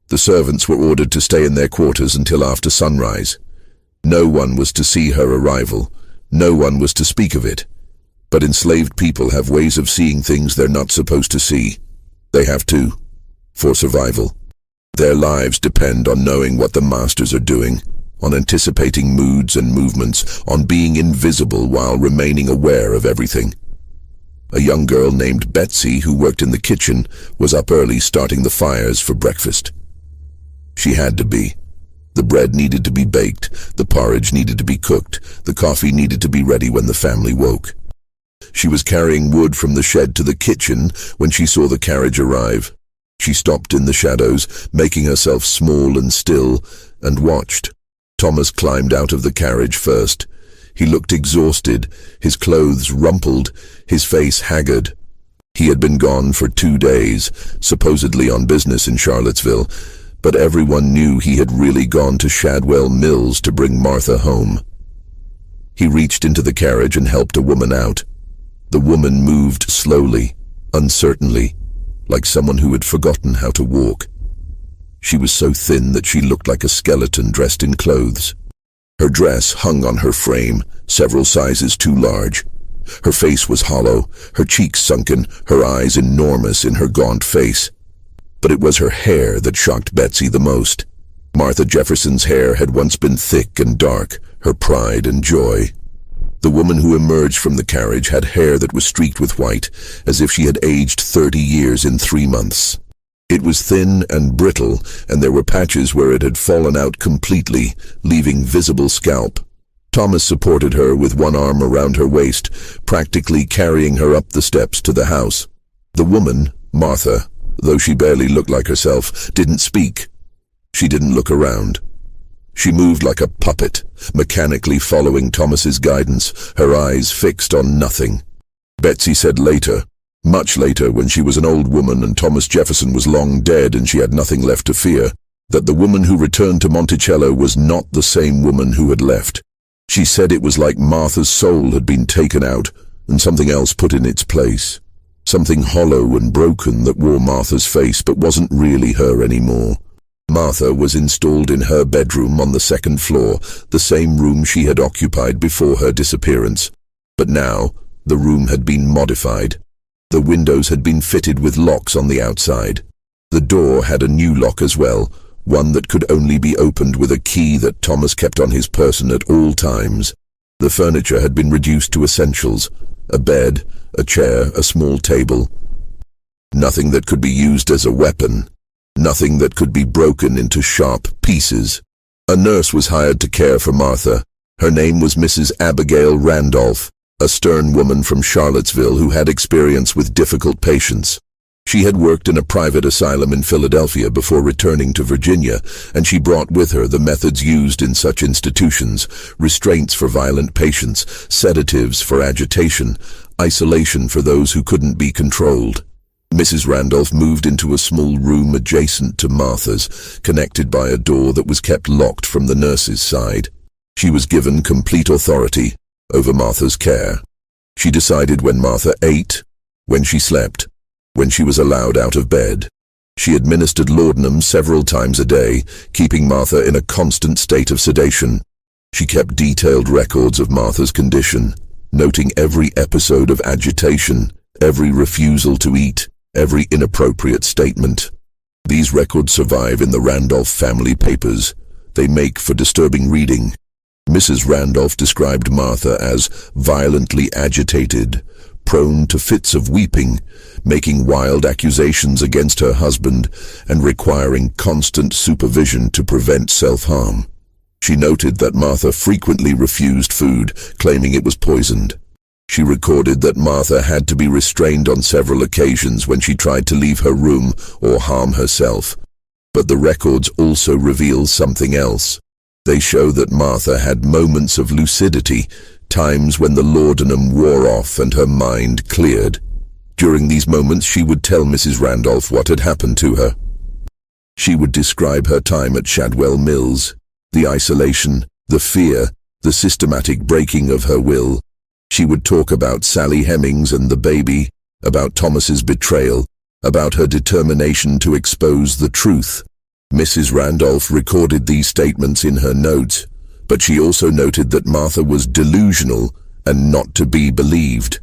The servants were ordered to stay in their quarters until after sunrise. No one was to see her arrival. No one was to speak of it. But enslaved people have ways of seeing things they're not supposed to see. They have to, for survival. Their lives depend on knowing what the masters are doing, on anticipating moods and movements, on being invisible while remaining aware of everything. A young girl named Betsy, who worked in the kitchen, was up early starting the fires for breakfast. She had to be. The bread needed to be baked, the porridge needed to be cooked, the coffee needed to be ready when the family woke. She was carrying wood from the shed to the kitchen when she saw the carriage arrive. She stopped in the shadows, making herself small and still, and watched. Thomas climbed out of the carriage first. He looked exhausted, his clothes rumpled, his face haggard. He had been gone for 2 days, supposedly on business in Charlottesville, but everyone knew he had really gone to Shadwell Mills to bring Martha home. He reached into the carriage and helped a woman out. The woman moved slowly, uncertainly, like someone who had forgotten how to walk. She was so thin that she looked like a skeleton dressed in clothes. Her dress hung on her frame, several sizes too large. Her face was hollow, her cheeks sunken, her eyes enormous in her gaunt face. But it was her hair that shocked Betsy the most. Martha Jefferson's hair had once been thick and dark, her pride and joy. The woman who emerged from the carriage had hair that was streaked with white, as if she had aged 30 years in 3 months. It was thin and brittle, and there were patches where it had fallen out completely, leaving visible scalp. Thomas supported her with one arm around her waist, practically carrying her up the steps to the house. The woman, Martha, though she barely looked like herself, didn't speak. She didn't look around. She moved like a puppet, mechanically following Thomas's guidance, her eyes fixed on nothing. Betsy said later, much later when she was an old woman and Thomas Jefferson was long dead and she had nothing left to fear, that the woman who returned to Monticello was not the same woman who had left. She said it was like Martha's soul had been taken out and something else put in its place. Something hollow and broken that wore Martha's face but wasn't really her anymore. Martha was installed in her bedroom on the 2nd floor, the same room she had occupied before her disappearance. But now, the room had been modified. The windows had been fitted with locks on the outside. The door had a new lock as well, one that could only be opened with a key that Thomas kept on his person at all times. The furniture had been reduced to essentials: a bed, a chair, a small table. Nothing that could be used as a weapon. Nothing that could be broken into sharp pieces. A nurse was hired to care for Martha. Her name was Mrs. Abigail Randolph, a stern woman from Charlottesville who had experience with difficult patients. She had worked in a private asylum in Philadelphia before returning to Virginia, and she brought with her the methods used in such institutions: restraints for violent patients, sedatives for agitation, isolation for those who couldn't be controlled. Mrs. Randolph moved into a small room adjacent to Martha's, connected by a door that was kept locked from the nurse's side. She was given complete authority over Martha's care. She decided when Martha ate, when she slept, when she was allowed out of bed. She administered laudanum several times a day, keeping Martha in a constant state of sedation. She kept detailed records of Martha's condition, noting every episode of agitation, every refusal to eat, every inappropriate statement. These records survive in the Randolph family papers. They make for disturbing reading. Mrs. Randolph described Martha as violently agitated, prone to fits of weeping, making wild accusations against her husband, and requiring constant supervision to prevent self-harm. She noted that Martha frequently refused food, claiming it was poisoned. She recorded that Martha had to be restrained on several occasions when she tried to leave her room or harm herself. But the records also reveal something else. They show that Martha had moments of lucidity, times when the laudanum wore off and her mind cleared. During these moments she would tell Mrs. Randolph what had happened to her. She would describe her time at Shadwell Mills, the isolation, the fear, the systematic breaking of her will. She would talk about Sally Hemings and the baby, about Thomas's betrayal, about her determination to expose the truth. Mrs. Randolph recorded these statements in her notes, but she also noted that Martha was delusional and not to be believed.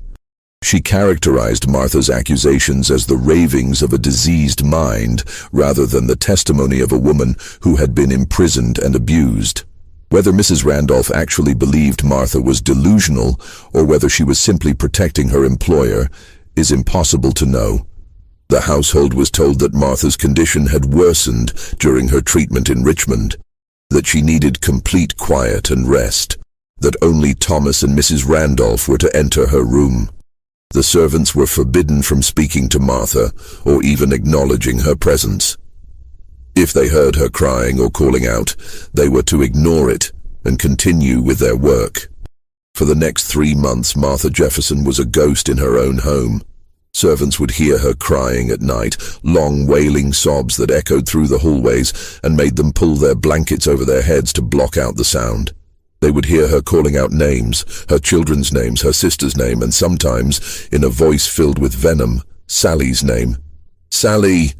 She characterized Martha's accusations as the ravings of a diseased mind rather than the testimony of a woman who had been imprisoned and abused. Whether Mrs. Randolph actually believed Martha was delusional or whether she was simply protecting her employer is impossible to know. The household was told that Martha's condition had worsened during her treatment in Richmond, that she needed complete quiet and rest, that only Thomas and Mrs. Randolph were to enter her room. The servants were forbidden from speaking to Martha or even acknowledging her presence. If they heard her crying or calling out, they were to ignore it and continue with their work. For the next 3 months, Martha Jefferson was a ghost in her own home. Servants would hear her crying at night, long wailing sobs that echoed through the hallways and made them pull their blankets over their heads to block out the sound. They would hear her calling out names, her children's names, her sister's name, and sometimes, in a voice filled with venom, Sally's name. Sally!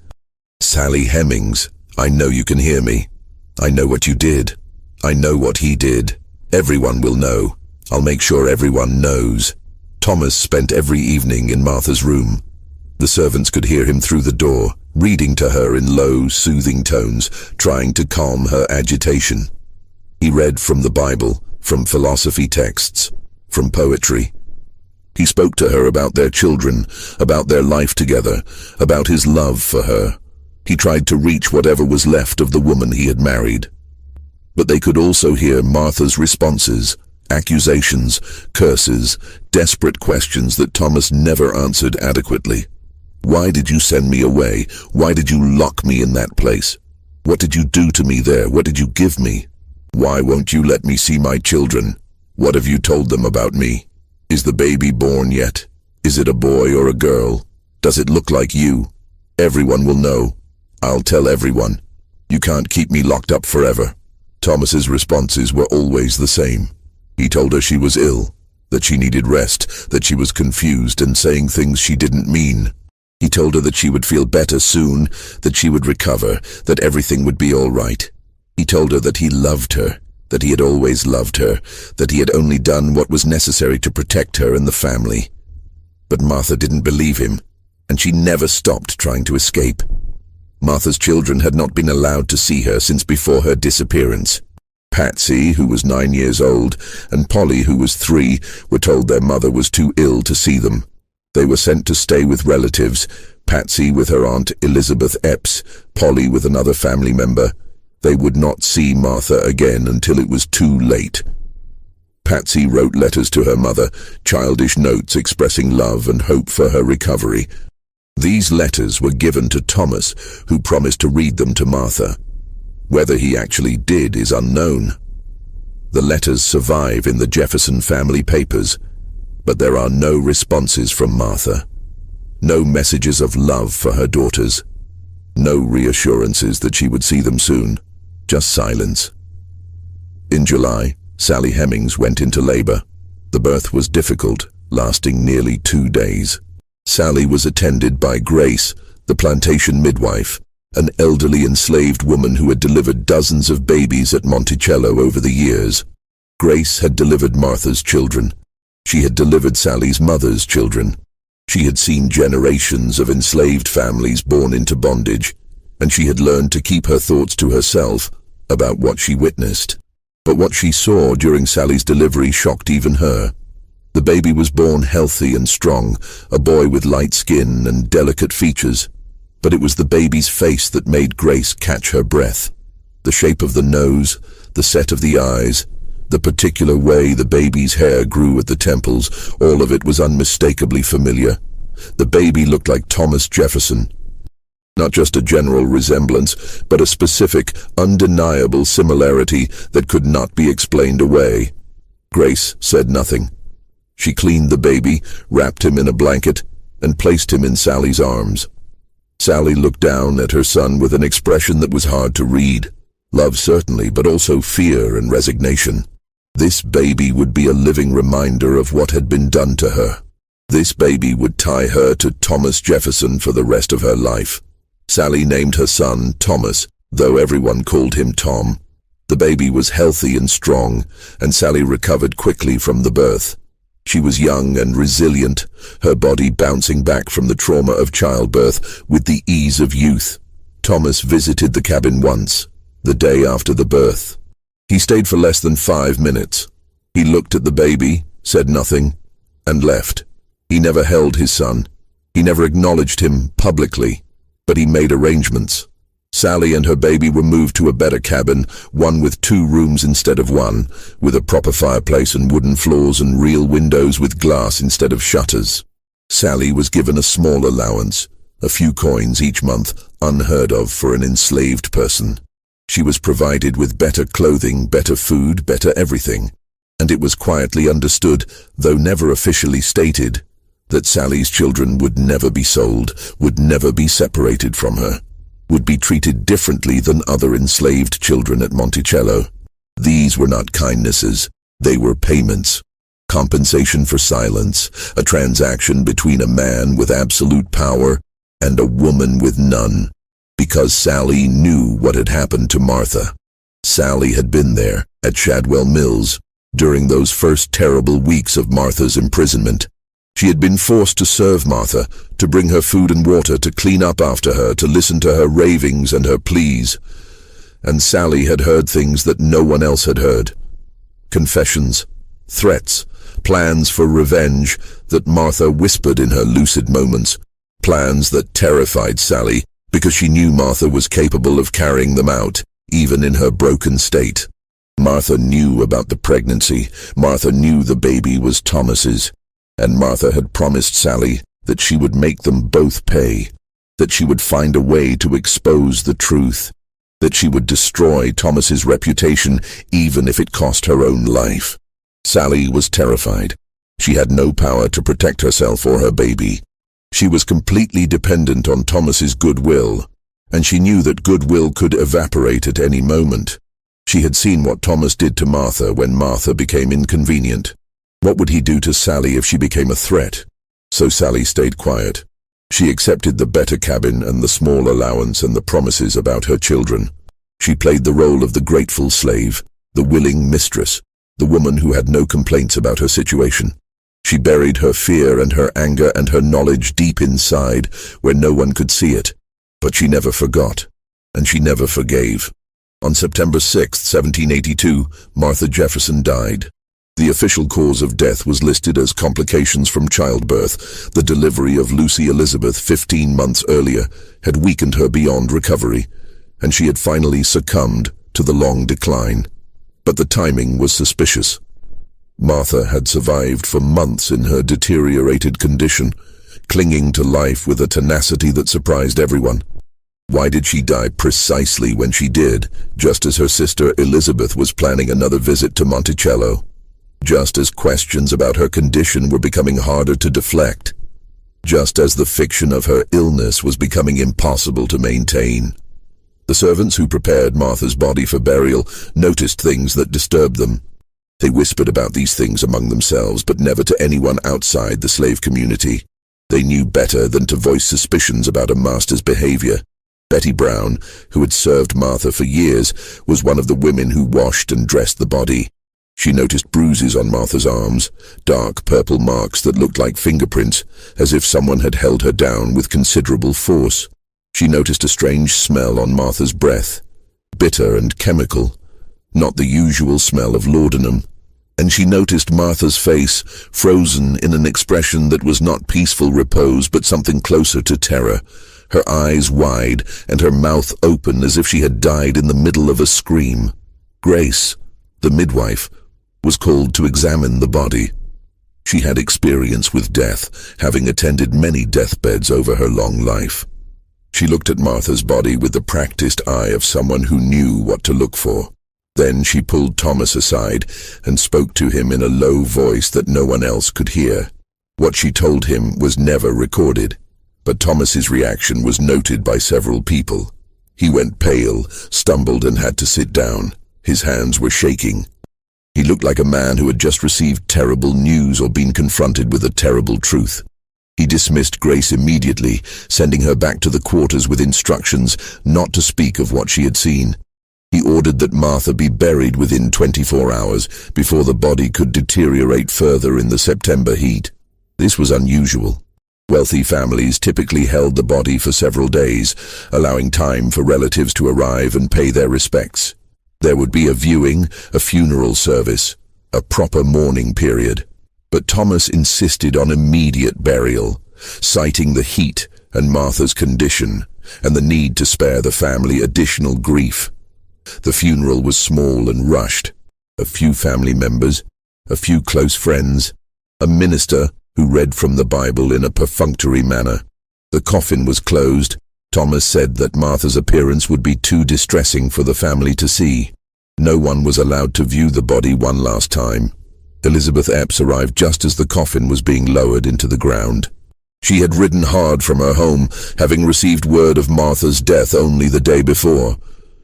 Sally Hemings, I know you can hear me. I know what you did. I know what he did. Everyone will know. I'll make sure everyone knows. Thomas spent every evening in Martha's room. The servants could hear him through the door, reading to her in low, soothing tones, trying to calm her agitation. He read from the Bible, from philosophy texts, from poetry. He spoke to her about their children, about their life together, about his love for her. He tried to reach whatever was left of the woman he had married. But they could also hear Martha's responses, accusations, curses, desperate questions that Thomas never answered adequately. Why did you send me away? Why did you lock me in that place? What did you do to me there? What did you give me? Why won't you let me see my children? What have you told them about me? Is the baby born yet? Is it a boy or a girl? Does it look like you? Everyone will know. I'll tell everyone. You can't keep me locked up forever. Thomas's responses were always the same. He told her she was ill, that she needed rest, that she was confused and saying things she didn't mean. He told her that she would feel better soon, that she would recover, that everything would be all right. He told her that he loved her, that he had always loved her, that he had only done what was necessary to protect her and the family. But Martha didn't believe him, and she never stopped trying to escape. Martha's children had not been allowed to see her since before her disappearance. Patsy, who was 9 years old, and Polly, who was 3, were told their mother was too ill to see them. They were sent to stay with relatives, Patsy with her Aunt Elizabeth Epps, Polly with another family member. They would not see Martha again until it was too late. Patsy wrote letters to her mother, childish notes expressing love and hope for her recovery. These letters were given to Thomas, who promised to read them to Martha. Whether he actually did is unknown. The letters survive in the Jefferson family papers, but there are no responses from Martha. No messages of love for her daughters. No reassurances that she would see them soon. Just silence. In July, Sally Hemings went into labor. The birth was difficult, lasting nearly 2 days. Sally was attended by Grace, the plantation midwife, an elderly enslaved woman who had delivered dozens of babies at Monticello over the years. Grace had delivered Martha's children. She had delivered Sally's mother's children. She had seen generations of enslaved families born into bondage, and she had learned to keep her thoughts to herself about what she witnessed. But what she saw during Sally's delivery shocked even her. The baby was born healthy and strong, a boy with light skin and delicate features. But it was the baby's face that made Grace catch her breath. The shape of the nose, the set of the eyes, the particular way the baby's hair grew at the temples, all of it was unmistakably familiar. The baby looked like Thomas Jefferson. Not just a general resemblance, but a specific, undeniable similarity that could not be explained away. Grace said nothing. She cleaned the baby, wrapped him in a blanket, and placed him in Sally's arms. Sally looked down at her son with an expression that was hard to read. Love certainly, but also fear and resignation. This baby would be a living reminder of what had been done to her. This baby would tie her to Thomas Jefferson for the rest of her life. Sally named her son Thomas, though everyone called him Tom. The baby was healthy and strong, and Sally recovered quickly from the birth. She was young and resilient, her body bouncing back from the trauma of childbirth with the ease of youth. Thomas visited the cabin once, the day after the birth. He stayed for less than 5 minutes. He looked at the baby, said nothing, and left. He never held his son. He never acknowledged him publicly, but he made arrangements. Sally and her baby were moved to a better cabin, one with 2 rooms instead of 1, with a proper fireplace and wooden floors and real windows with glass instead of shutters. Sally was given a small allowance, a few coins each month, unheard of for an enslaved person. She was provided with better clothing, better food, better everything. And it was quietly understood, though never officially stated, that Sally's children would never be sold, would never be separated from her, would be treated differently than other enslaved children at Monticello. These were not kindnesses, they were payments. Compensation for silence, a transaction between a man with absolute power and a woman with none, because Sally knew what had happened to Martha. Sally had been there, at Shadwell Mills, during those first terrible weeks of Martha's imprisonment. She had been forced to serve Martha, to bring her food and water, to clean up after her, to listen to her ravings and her pleas. And Sally had heard things that no one else had heard. Confessions, threats, plans for revenge that Martha whispered in her lucid moments. Plans that terrified Sally, because she knew Martha was capable of carrying them out, even in her broken state. Martha knew about the pregnancy. Martha knew the baby was Thomas's. And Martha had promised Sally that she would make them both pay, that she would find a way to expose the truth, that she would destroy Thomas's reputation even if it cost her own life. Sally was terrified. She had no power to protect herself or her baby. She was completely dependent on Thomas's goodwill, and she knew that goodwill could evaporate at any moment. She had seen what Thomas did to Martha when Martha became inconvenient. What would he do to Sally if she became a threat? So Sally stayed quiet. She accepted the better cabin and the small allowance and the promises about her children. She played the role of the grateful slave, the willing mistress, the woman who had no complaints about her situation. She buried her fear and her anger and her knowledge deep inside, where no one could see it. But she never forgot, and she never forgave. On September 6, 1782, Martha Jefferson died. The official cause of death was listed as complications from childbirth. The delivery of Lucy Elizabeth 15 months earlier had weakened her beyond recovery, and she had finally succumbed to the long decline. But the timing was suspicious. Martha had survived for months in her deteriorated condition, clinging to life with a tenacity that surprised everyone. Why did she die precisely when she did, just as her sister Elizabeth was planning another visit to Monticello? Just as questions about her condition were becoming harder to deflect, just as the fiction of her illness was becoming impossible to maintain. The servants who prepared Martha's body for burial noticed things that disturbed them. They whispered about these things among themselves, but never to anyone outside the slave community. They knew better than to voice suspicions about a master's behavior. Betty Brown, who had served Martha for years, was one of the women who washed and dressed the body. She noticed bruises on Martha's arms, dark purple marks that looked like fingerprints, as if someone had held her down with considerable force. She noticed a strange smell on Martha's breath, bitter and chemical, not the usual smell of laudanum. And she noticed Martha's face, frozen in an expression that was not peaceful repose but something closer to terror, her eyes wide and her mouth open as if she had died in the middle of a scream. Grace, the midwife, was called to examine the body. She had experience with death, having attended many deathbeds over her long life. She looked at Martha's body with the practiced eye of someone who knew what to look for. Then she pulled Thomas aside and spoke to him in a low voice that no one else could hear. What she told him was never recorded, but Thomas's reaction was noted by several people. He went pale, stumbled, and had to sit down. His hands were shaking. He looked like a man who had just received terrible news or been confronted with a terrible truth. He dismissed Grace immediately, sending her back to the quarters with instructions not to speak of what she had seen. He ordered that Martha be buried within 24 hours before the body could deteriorate further in the September heat. This was unusual. Wealthy families typically held the body for several days, allowing time for relatives to arrive and pay their respects. There would be a viewing, a funeral service, a proper mourning period. But Thomas insisted on immediate burial, citing the heat and Martha's condition and the need to spare the family additional grief. The funeral was small and rushed. A few family members, a few close friends, a minister who read from the Bible in a perfunctory manner. The coffin was closed. Thomas said that Martha's appearance would be too distressing for the family to see. No one was allowed to view the body one last time. Elizabeth Epps arrived just as the coffin was being lowered into the ground. She had ridden hard from her home, having received word of Martha's death only the day before.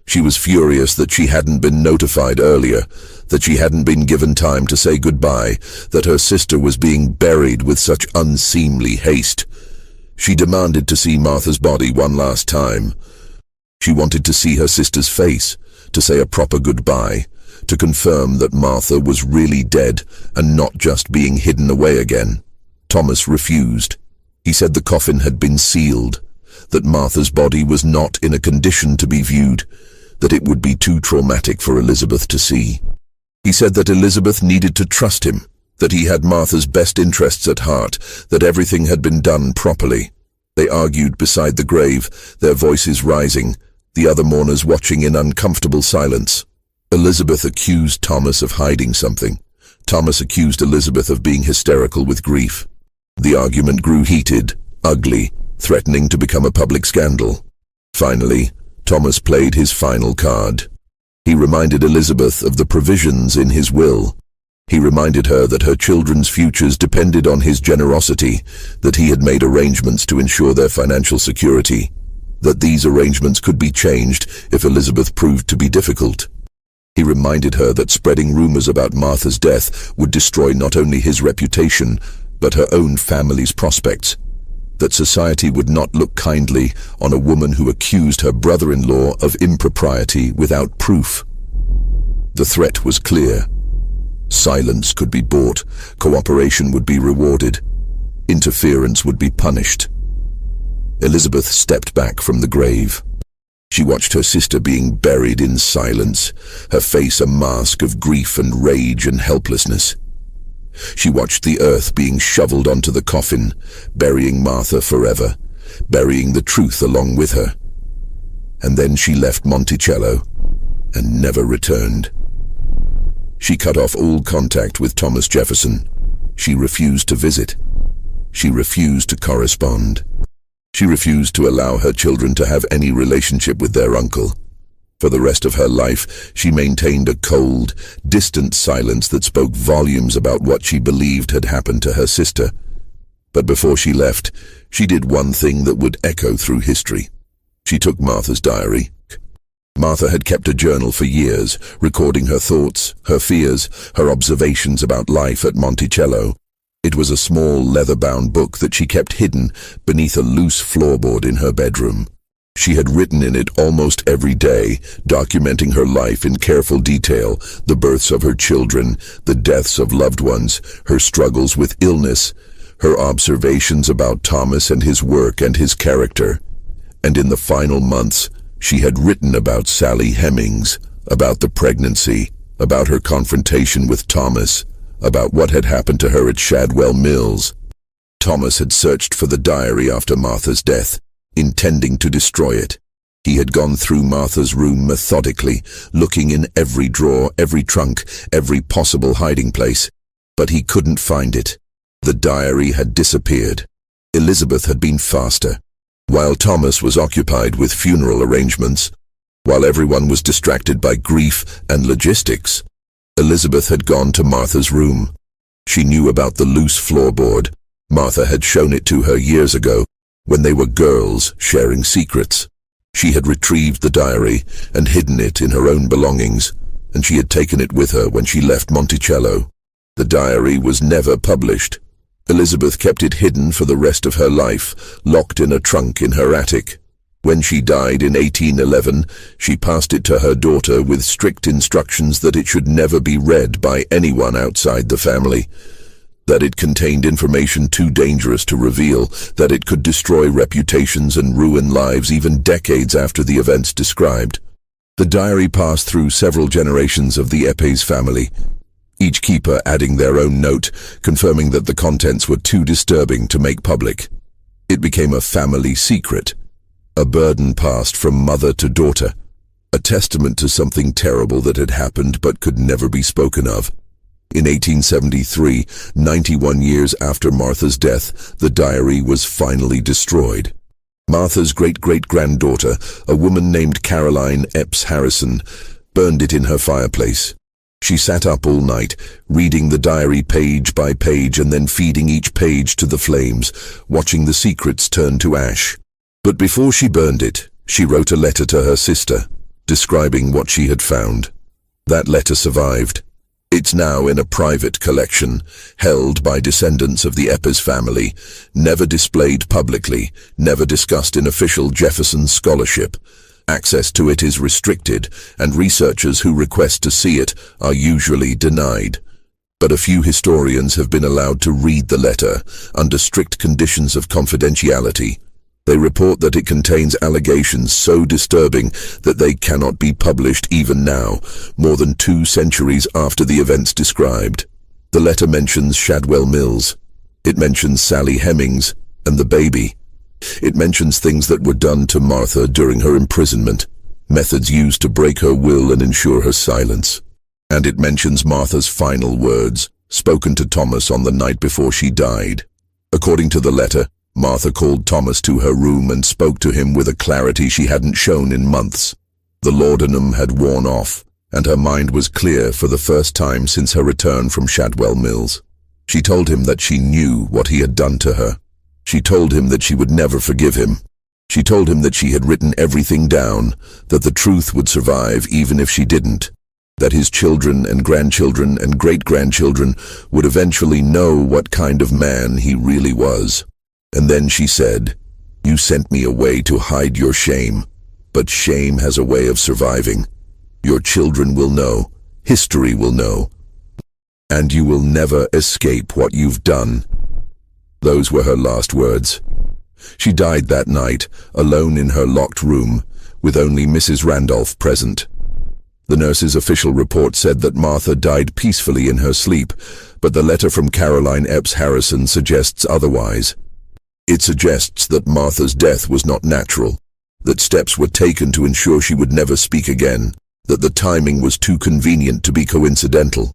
She was furious that she hadn't been notified earlier, that she hadn't been given time to say goodbye, that her sister was being buried with such unseemly haste. She demanded to see Martha's body one last time. She wanted to see her sister's face, to say a proper goodbye, to confirm that Martha was really dead and not just being hidden away again. Thomas refused. He said the coffin had been sealed, that Martha's body was not in a condition to be viewed, that it would be too traumatic for Elizabeth to see. He said that Elizabeth needed to trust him, that he had Martha's best interests at heart, that everything had been done properly. They argued beside the grave, their voices rising, the other mourners watching in uncomfortable silence. Elizabeth accused Thomas of hiding something. Thomas accused Elizabeth of being hysterical with grief. The argument grew heated, ugly, threatening to become a public scandal. Finally, Thomas played his final card. He reminded Elizabeth of the provisions in his will. He reminded her that her children's futures depended on his generosity, that he had made arrangements to ensure their financial security, that these arrangements could be changed if Elizabeth proved to be difficult. He reminded her that spreading rumors about Martha's death would destroy not only his reputation, but her own family's prospects, that society would not look kindly on a woman who accused her brother-in-law of impropriety without proof. The threat was clear. Silence could be bought, cooperation would be rewarded, interference would be punished. Elizabeth stepped back from the grave. She watched her sister being buried in silence, her face a mask of grief and rage and helplessness. She watched the earth being shoveled onto the coffin, burying Martha forever, burying the truth along with her. And then she left Monticello and never returned. She cut off all contact with Thomas Jefferson. She refused to visit. She refused to correspond. She refused to allow her children to have any relationship with their uncle. For the rest of her life, she maintained a cold, distant silence that spoke volumes about what she believed had happened to her sister. But before she left, she did one thing that would echo through history. She took Martha's diary. Martha had kept a journal for years, recording her thoughts, her fears, her observations about life at Monticello. It was a small leather-bound book that she kept hidden beneath a loose floorboard in her bedroom. She had written in it almost every day, documenting her life in careful detail, the births of her children, the deaths of loved ones, her struggles with illness, her observations about Thomas and his work and his character. And in the final months, she had written about Sally Hemings, about the pregnancy, about her confrontation with Thomas, about what had happened to her at Shadwell Mills. Thomas had searched for the diary after Martha's death, intending to destroy it. He had gone through Martha's room methodically, looking in every drawer, every trunk, every possible hiding place. But he couldn't find it. The diary had disappeared. Elizabeth had been faster. While Thomas was occupied with funeral arrangements, while everyone was distracted by grief and logistics, Elizabeth had gone to Martha's room. She knew about the loose floorboard. Martha had shown it to her years ago, when they were girls sharing secrets. She had retrieved the diary and hidden it in her own belongings, and she had taken it with her when she left Monticello. The diary was never published. Elizabeth kept it hidden for the rest of her life, locked in a trunk in her attic. When she died in 1811, she passed it to her daughter with strict instructions that it should never be read by anyone outside the family, that it contained information too dangerous to reveal, that it could destroy reputations and ruin lives even decades after the events described. The diary passed through several generations of the Epes family, each keeper adding their own note, confirming that the contents were too disturbing to make public. It became a family secret, a burden passed from mother to daughter, a testament to something terrible that had happened but could never be spoken of. In 1873, 91 years after Martha's death, the diary was finally destroyed. Martha's great-great-granddaughter, a woman named Caroline Epps Harrison, burned it in her fireplace. She sat up all night, reading the diary page by page and then feeding each page to the flames, watching the secrets turn to ash. But before she burned it, she wrote a letter to her sister, describing what she had found. That letter survived. It's now in a private collection, held by descendants of the Eppers family, never displayed publicly, never discussed in official Jefferson scholarship. Access to it is restricted, and researchers who request to see it are usually denied. But a few historians have been allowed to read the letter under strict conditions of confidentiality. They report that it contains allegations so disturbing that they cannot be published even now, more than 2 centuries after the events described. The letter mentions Shadwell Mills. It mentions Sally Hemings and the baby. It mentions things that were done to Martha during her imprisonment, methods used to break her will and ensure her silence. And it mentions Martha's final words, spoken to Thomas on the night before she died. According to the letter, Martha called Thomas to her room and spoke to him with a clarity she hadn't shown in months. The laudanum had worn off, and her mind was clear for the first time since her return from Shadwell Mills. She told him that she knew what he had done to her. She told him that she would never forgive him. She told him that she had written everything down, that the truth would survive even if she didn't, that his children and grandchildren and great-grandchildren would eventually know what kind of man he really was. And then she said, "You sent me away to hide your shame, but shame has a way of surviving. Your children will know, history will know, and you will never escape what you've done." Those were her last words. She died that night, alone in her locked room, with only Mrs. Randolph present. The nurse's official report said that Martha died peacefully in her sleep, but the letter from Caroline Epps Harrison suggests otherwise. It suggests that Martha's death was not natural, that steps were taken to ensure she would never speak again, that the timing was too convenient to be coincidental.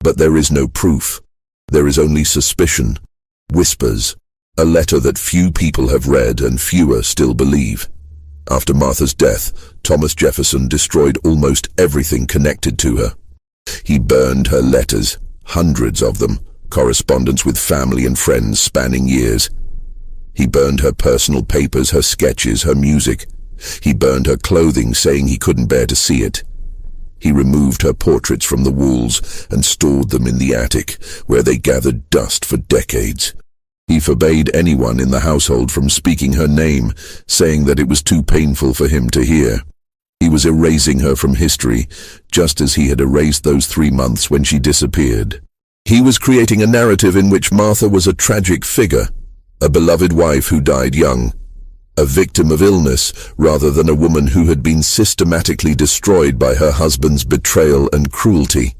But there is no proof. There is only suspicion. Whispers, a letter that few people have read and fewer still believe. After Martha's death, Thomas Jefferson destroyed almost everything connected to her. He burned her letters, hundreds of them, correspondence with family and friends spanning years. He burned her personal papers, her sketches, her music. He burned her clothing, saying he couldn't bear to see it. He removed her portraits from the walls and stored them in the attic, where they gathered dust for decades. He forbade anyone in the household from speaking her name, saying that it was too painful for him to hear. He was erasing her from history, just as he had erased those 3 months when she disappeared. He was creating a narrative in which Martha was a tragic figure, a beloved wife who died young, a victim of illness rather than a woman who had been systematically destroyed by her husband's betrayal and cruelty.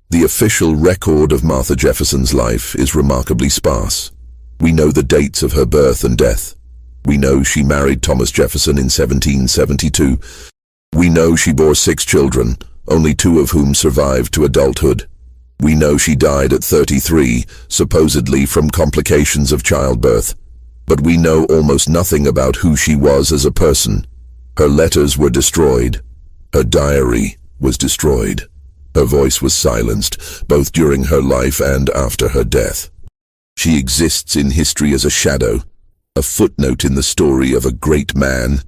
The official record of Martha Jefferson's life is remarkably sparse. We know the dates of her birth and death. We know she married Thomas Jefferson in 1772. We know she bore 6 children, only 2 of whom survived to adulthood. We know she died at 33, supposedly from complications of childbirth. But we know almost nothing about who she was as a person. Her letters were destroyed. Her diary was destroyed. Her voice was silenced, both during her life and after her death. She exists in history as a shadow, a footnote in the story of a great man,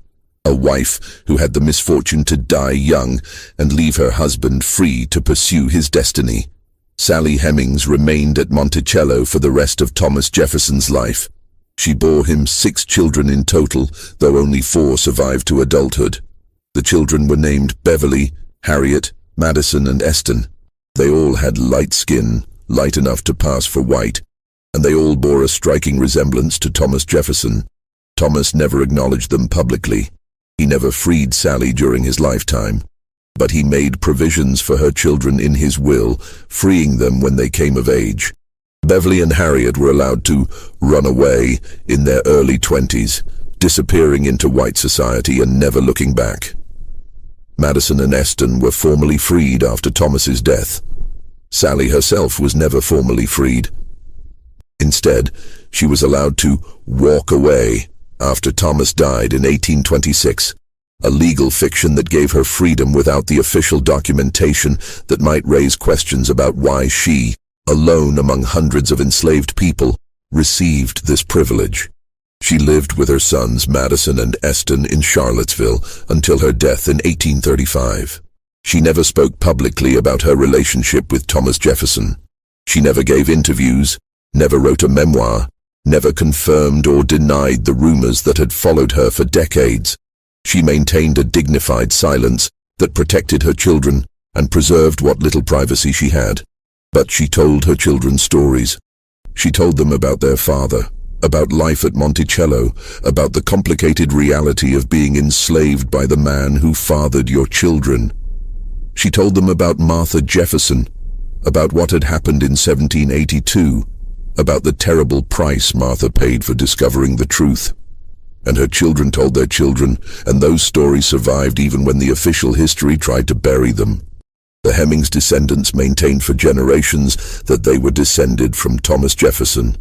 a wife who had the misfortune to die young and leave her husband free to pursue his destiny. Sally Hemings remained at Monticello for the rest of Thomas Jefferson's life. She bore him 6 children in total, though only 4 survived to adulthood. The children were named Beverly, Harriet, Madison, and Eston. They all had light skin, light enough to pass for white, and they all bore a striking resemblance to Thomas Jefferson. Thomas never acknowledged them publicly. He never freed Sally during his lifetime, but he made provisions for her children in his will, freeing them when they came of age. Beverly and Harriet were allowed to run away in their early 20s, disappearing into white society and never looking back. Madison and Eston were formally freed after Thomas's death. Sally herself was never formally freed. Instead, she was allowed to walk away after Thomas died in 1826. a legal fiction that gave her freedom without the official documentation that might raise questions about why she, alone among hundreds of enslaved people, received this privilege. She lived with her sons Madison and Eston in Charlottesville until her death in 1835. She never spoke publicly about her relationship with Thomas Jefferson. She never gave interviews, never wrote a memoir, never confirmed or denied the rumors that had followed her for decades. She maintained a dignified silence that protected her children and preserved what little privacy she had. But she told her children stories. She told them about their father, about life at Monticello, about the complicated reality of being enslaved by the man who fathered your children. She told them about Martha Jefferson, about what had happened in 1782, about the terrible price Martha paid for discovering the truth. And her children told their children, and those stories survived even when the official history tried to bury them. The Hemings descendants maintained for generations that they were descended from Thomas Jefferson,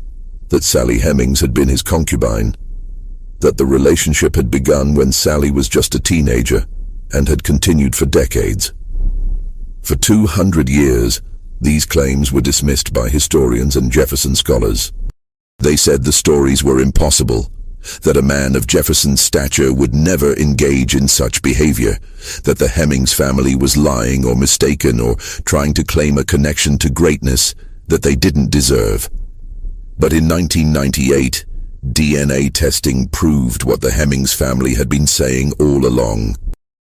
that Sally Hemings had been his concubine, that the relationship had begun when Sally was just a teenager and had continued for decades. For 200 years, these claims were dismissed by historians and Jefferson scholars. They said the stories were impossible, that a man of Jefferson's stature would never engage in such behavior, that the Hemings family was lying or mistaken or trying to claim a connection to greatness that they didn't deserve. But in 1998, DNA testing proved what the Hemings family had been saying all along.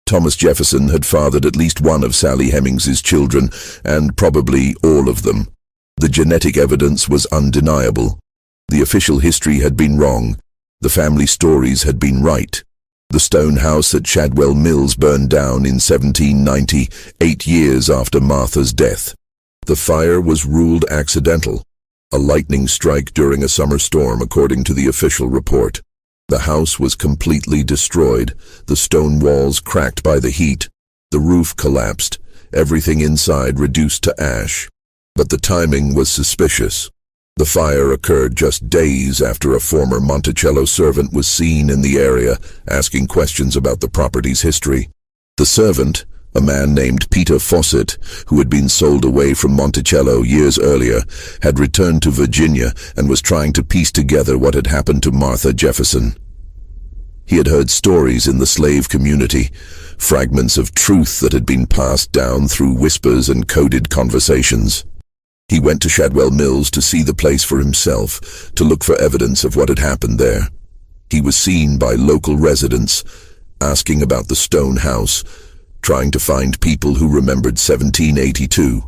Thomas Jefferson had fathered at least one of Sally Hemings's children, and probably all of them. The genetic evidence was undeniable. The official history had been wrong. The family stories had been right. The stone house at Shadwell Mills burned down in 1790, 8 years after Martha's death. The fire was ruled accidental, a lightning strike during a summer storm according to the official report. The house was completely destroyed, the stone walls cracked by the heat, the roof collapsed, everything inside reduced to ash. But the timing was suspicious. The fire occurred just days after a former Monticello servant was seen in the area asking questions about the property's history. The servant, a man named Peter Fawcett, who had been sold away from Monticello years earlier, had returned to Virginia and was trying to piece together what had happened to Martha Jefferson. He had heard stories in the slave community, fragments of truth that had been passed down through whispers and coded conversations. He went to Shadwell Mills to see the place for himself, to look for evidence of what had happened there. He was seen by local residents, asking about the stone house, trying to find people who remembered 1782.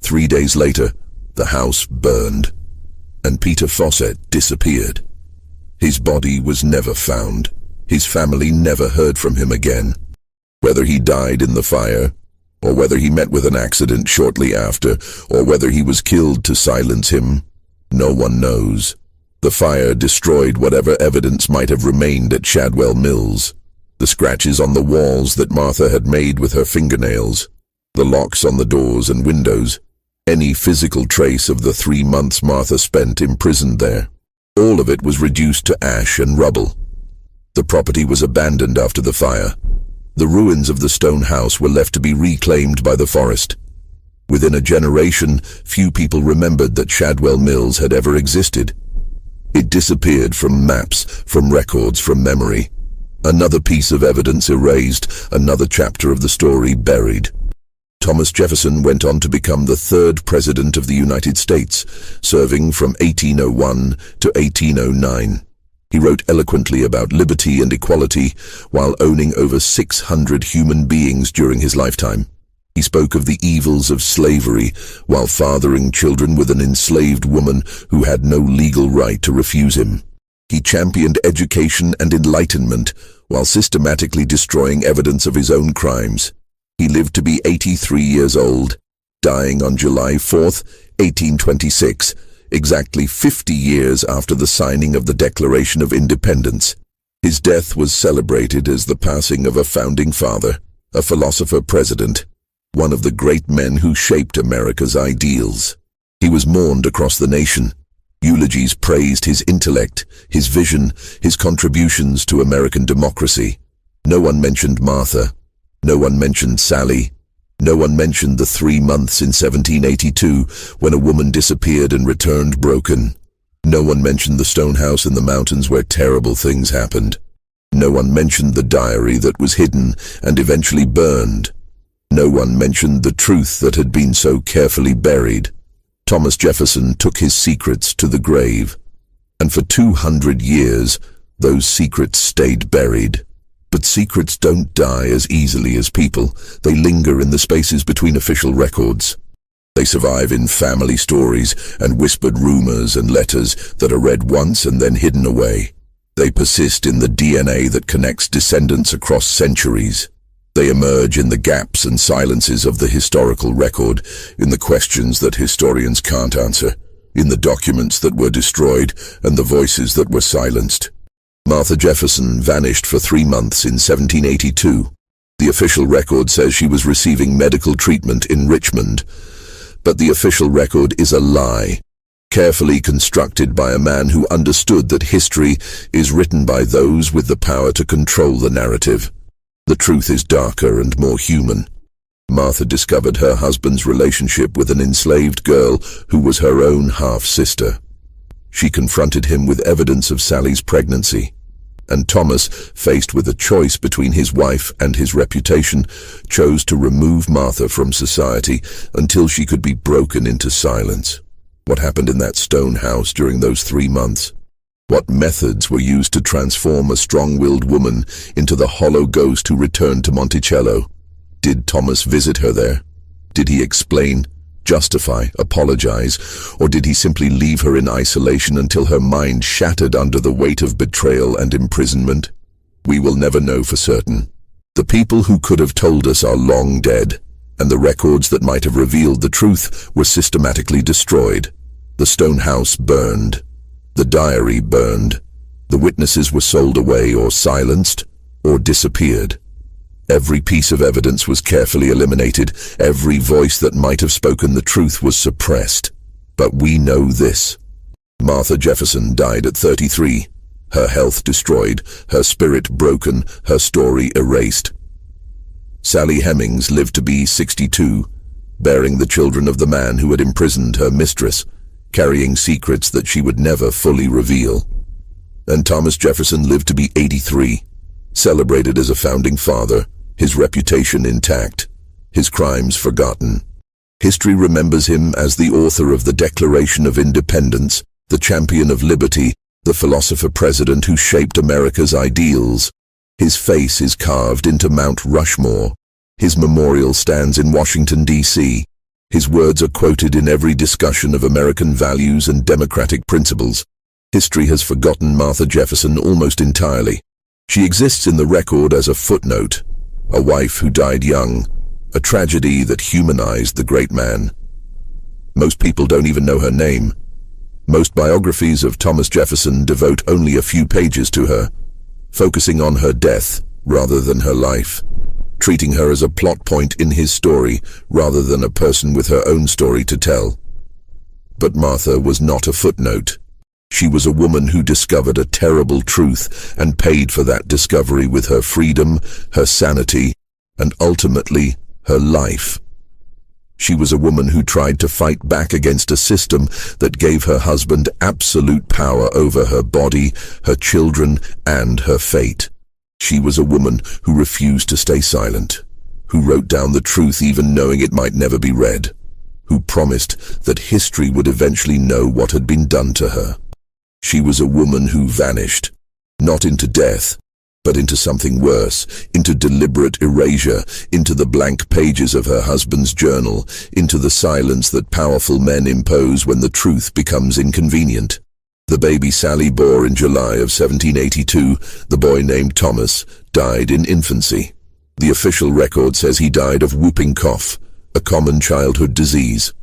3 days later, the house burned, and Peter Fawcett disappeared. His body was never found. His family never heard from him again. Whether he died in the fire, or whether he met with an accident shortly after, or whether he was killed to silence him, no one knows. The fire destroyed whatever evidence might have remained at Shadwell Mills. The scratches on the walls that Martha had made with her fingernails, the locks on the doors and windows, any physical trace of the 3 months Martha spent imprisoned there. All of it was reduced to ash and rubble. The property was abandoned after the fire. The ruins of the stone house were left to be reclaimed by the forest. Within a generation, few people remembered that Shadwell Mills had ever existed. It disappeared from maps, from records, from memory. Another piece of evidence erased, another chapter of the story buried. Thomas Jefferson went on to become the 3rd President of the United States, serving from 1801 to 1809. He wrote eloquently about liberty and equality while owning over 600 human beings during his lifetime. He spoke of the evils of slavery while fathering children with an enslaved woman who had no legal right to refuse him. He championed education and enlightenment while systematically destroying evidence of his own crimes. He lived to be 83 years old, dying on July 4, 1826, exactly 50 years after the signing of the Declaration of Independence. His death was celebrated as the passing of a founding father, a philosopher-president, one of the great men who shaped America's ideals. He was mourned across the nation. Eulogies praised his intellect, his vision, his contributions to American democracy. No one mentioned Martha. No one mentioned Sally. No one mentioned the 3 months in 1782 when a woman disappeared and returned broken. No one mentioned the stone house in the mountains where terrible things happened. No one mentioned the diary that was hidden and eventually burned. No one mentioned the truth that had been so carefully buried. Thomas Jefferson took his secrets to the grave, and for 200 years, those secrets stayed buried. But secrets don't die as easily as people. They linger in the spaces between official records. They survive in family stories and whispered rumors and letters that are read once and then hidden away. They persist in the DNA that connects descendants across centuries. They emerge in the gaps and silences of the historical record, in the questions that historians can't answer, in the documents that were destroyed and the voices that were silenced. Martha Jefferson vanished for 3 months in 1782. The official record says she was receiving medical treatment in Richmond, but the official record is a lie, carefully constructed by a man who understood that history is written by those with the power to control the narrative. The truth is darker and more human. Martha discovered her husband's relationship with an enslaved girl who was her own half-sister. She confronted him with evidence of Sally's pregnancy, and Thomas, faced with a choice between his wife and his reputation, chose to remove Martha from society until she could be broken into silence. What happened in that stone house during those 3 months? What methods were used to transform a strong-willed woman into the hollow ghost who returned to Monticello? Did Thomas visit her there? Did he explain, justify, apologize, or did he simply leave her in isolation until her mind shattered under the weight of betrayal and imprisonment? We will never know for certain. The people who could have told us are long dead, and the records that might have revealed the truth were systematically destroyed. The stone house burned. The diary burned. The witnesses were sold away or silenced or disappeared. Every piece of evidence was carefully eliminated. Every voice that might have spoken the truth was suppressed. But we know this. Martha Jefferson died at 33. Her health destroyed, her spirit broken, her story erased. Sally Hemings lived to be 62, bearing the children of the man who had imprisoned her mistress, carrying secrets that she would never fully reveal. And Thomas Jefferson lived to be 83, celebrated as a founding father, his reputation intact, his crimes forgotten. History remembers him as the author of the Declaration of Independence, the champion of liberty, the philosopher-president who shaped America's ideals. His face is carved into Mount Rushmore. His memorial stands in Washington, D.C. His words are quoted in every discussion of American values and democratic principles. History has forgotten Martha Jefferson almost entirely. She exists in the record as a footnote, a wife who died young, a tragedy that humanized the great man. Most people don't even know her name. Most biographies of Thomas Jefferson devote only a few pages to her, focusing on her death rather than her life, treating her as a plot point in his story rather than a person with her own story to tell. But Martha was not a footnote. She was a woman who discovered a terrible truth and paid for that discovery with her freedom, her sanity, and ultimately, her life. She was a woman who tried to fight back against a system that gave her husband absolute power over her body, her children, and her fate. She was a woman who refused to stay silent, who wrote down the truth even knowing it might never be read, who promised that history would eventually know what had been done to her. She was a woman who vanished, not into death, but into something worse, into deliberate erasure, into the blank pages of her husband's journal, into the silence that powerful men impose when the truth becomes inconvenient. The baby Sally bore in July of 1782, the boy named Thomas, died in infancy. The official record says he died of whooping cough, a common childhood disease.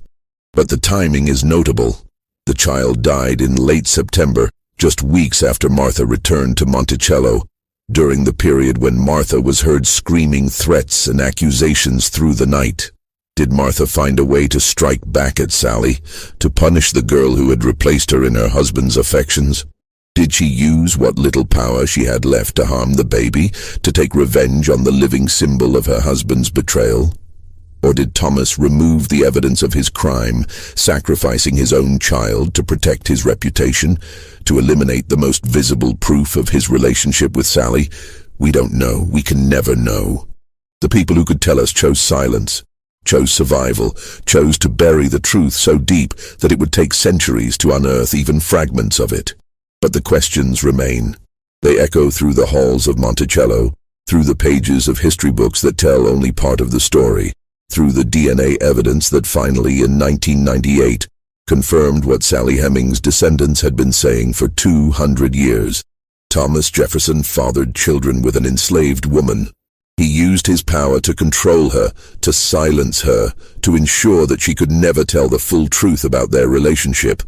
But the timing is notable. The child died in late September, just weeks after Martha returned to Monticello, during the period when Martha was heard screaming threats and accusations through the night. Did Martha find a way to strike back at Sally, to punish the girl who had replaced her in her husband's affections? Did she use what little power she had left to harm the baby, to take revenge on the living symbol of her husband's betrayal? Or did Thomas remove the evidence of his crime, sacrificing his own child to protect his reputation, to eliminate the most visible proof of his relationship with Sally? We don't know. We can never know. The people who could tell us chose silence, chose survival, chose to bury the truth so deep that it would take centuries to unearth even fragments of it. But the questions remain. They echo through the halls of Monticello, through the pages of history books that tell only part of the story, through the DNA evidence that finally, in 1998, confirmed what Sally Hemings' descendants had been saying for 200 years. Thomas Jefferson fathered children with an enslaved woman. He used his power to control her, to silence her, to ensure that she could never tell the full truth about their relationship.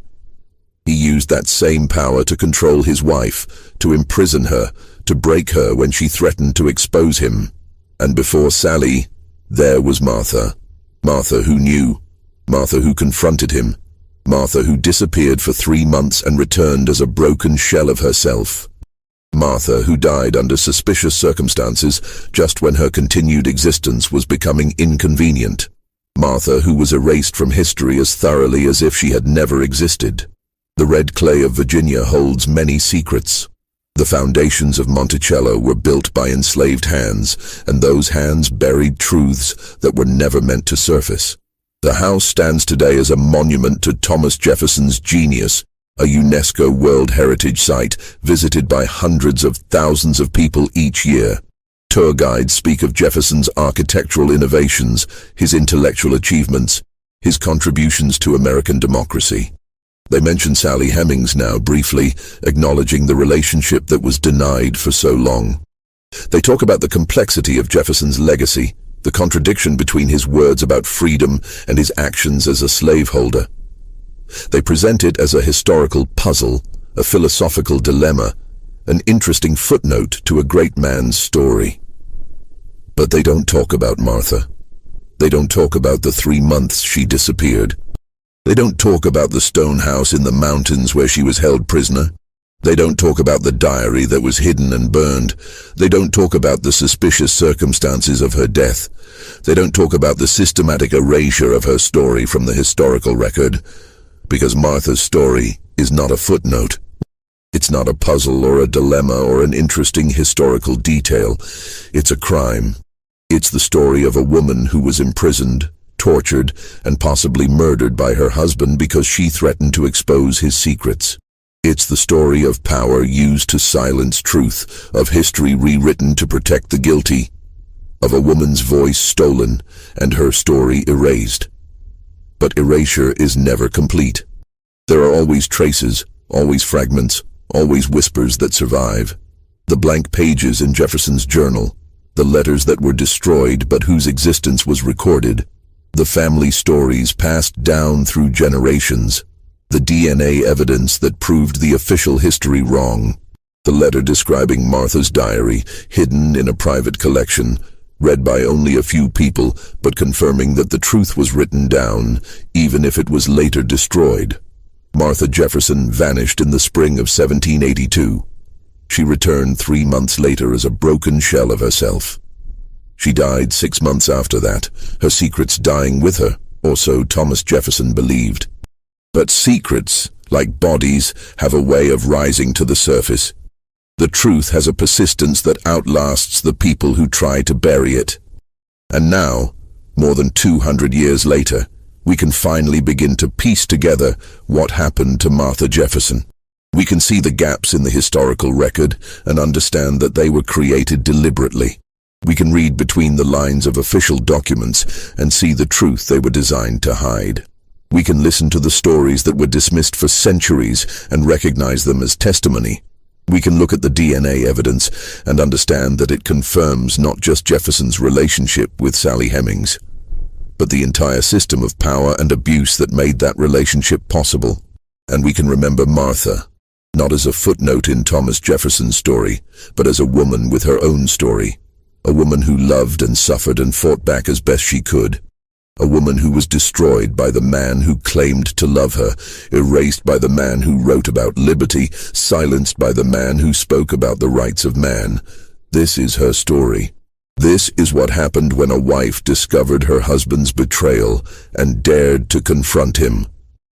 He used that same power to control his wife, to imprison her, to break her when she threatened to expose him. And before Sally, there was Martha. Martha who knew. Martha who confronted him. Martha who disappeared for 3 months and returned as a broken shell of herself. Martha who died under suspicious circumstances just when her continued existence was becoming inconvenient. Martha who was erased from history as thoroughly as if she had never existed. The red clay of Virginia holds many secrets. The foundations of Monticello were built by enslaved hands, and those hands buried truths that were never meant to surface. The house stands today as a monument to Thomas Jefferson's genius, a UNESCO World Heritage Site visited by hundreds of thousands of people each year. Tour guides speak of Jefferson's architectural innovations, his intellectual achievements, his contributions to American democracy. They mention Sally Hemings now briefly, acknowledging the relationship that was denied for so long. They talk about the complexity of Jefferson's legacy, the contradiction between his words about freedom and his actions as a slaveholder. They present it as a historical puzzle, a philosophical dilemma, an interesting footnote to a great man's story. But they don't talk about Martha. They don't talk about the 3 months she disappeared. They don't talk about the stone house in the mountains where she was held prisoner. They don't talk about the diary that was hidden and burned. They don't talk about the suspicious circumstances of her death. They don't talk about the systematic erasure of her story from the historical record. Because Martha's story is not a footnote. It's not a puzzle or a dilemma or an interesting historical detail. It's a crime. It's the story of a woman who was imprisoned, tortured, and possibly murdered by her husband because she threatened to expose his secrets. It's the story of power used to silence truth, of history rewritten to protect the guilty, of a woman's voice stolen and her story erased. But erasure is never complete. There are always traces, always fragments, always whispers that survive. The blank pages in Jefferson's journal, the letters that were destroyed but whose existence was recorded, the family stories passed down through generations, the DNA evidence that proved the official history wrong, the letter describing Martha's diary, hidden in a private collection, read by only a few people, but confirming that the truth was written down, even if it was later destroyed. Martha Jefferson vanished in the spring of 1782. She returned 3 months later as a broken shell of herself. She died 6 months after that, her secrets dying with her, or so Thomas Jefferson believed. But secrets, like bodies, have a way of rising to the surface. The truth has a persistence that outlasts the people who try to bury it. And now, more than 200 years later, we can finally begin to piece together what happened to Martha Jefferson. We can see the gaps in the historical record and understand that they were created deliberately. We can read between the lines of official documents and see the truth they were designed to hide. We can listen to the stories that were dismissed for centuries and recognize them as testimony. We can look at the DNA evidence and understand that it confirms not just Jefferson's relationship with Sally Hemings, but the entire system of power and abuse that made that relationship possible. And we can remember Martha, not as a footnote in Thomas Jefferson's story, but as a woman with her own story, a woman who loved and suffered and fought back as best she could. A woman who was destroyed by the man who claimed to love her, erased by the man who wrote about liberty, silenced by the man who spoke about the rights of man. This is her story. This is what happened when a wife discovered her husband's betrayal and dared to confront him.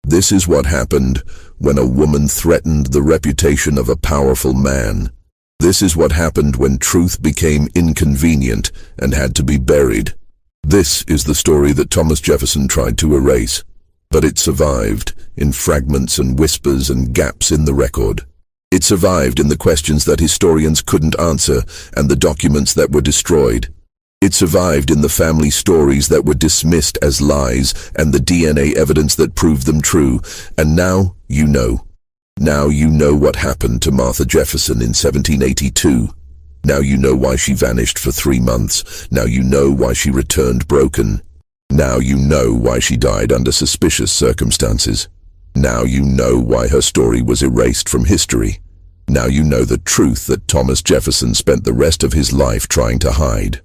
This is what happened when a woman threatened the reputation of a powerful man. This is what happened when truth became inconvenient and had to be buried. This is the story that Thomas Jefferson tried to erase, but it survived in fragments and whispers and gaps in the record. It survived in the questions that historians couldn't answer and the documents that were destroyed. It survived in the family stories that were dismissed as lies and the DNA evidence that proved them true. And now you know. Now you know what happened to Martha Jefferson in 1782. Now you know why she vanished for 3 months. Now you know why she returned broken. Now you know why she died under suspicious circumstances. Now you know why her story was erased from history. Now you know the truth that Thomas Jefferson spent the rest of his life trying to hide.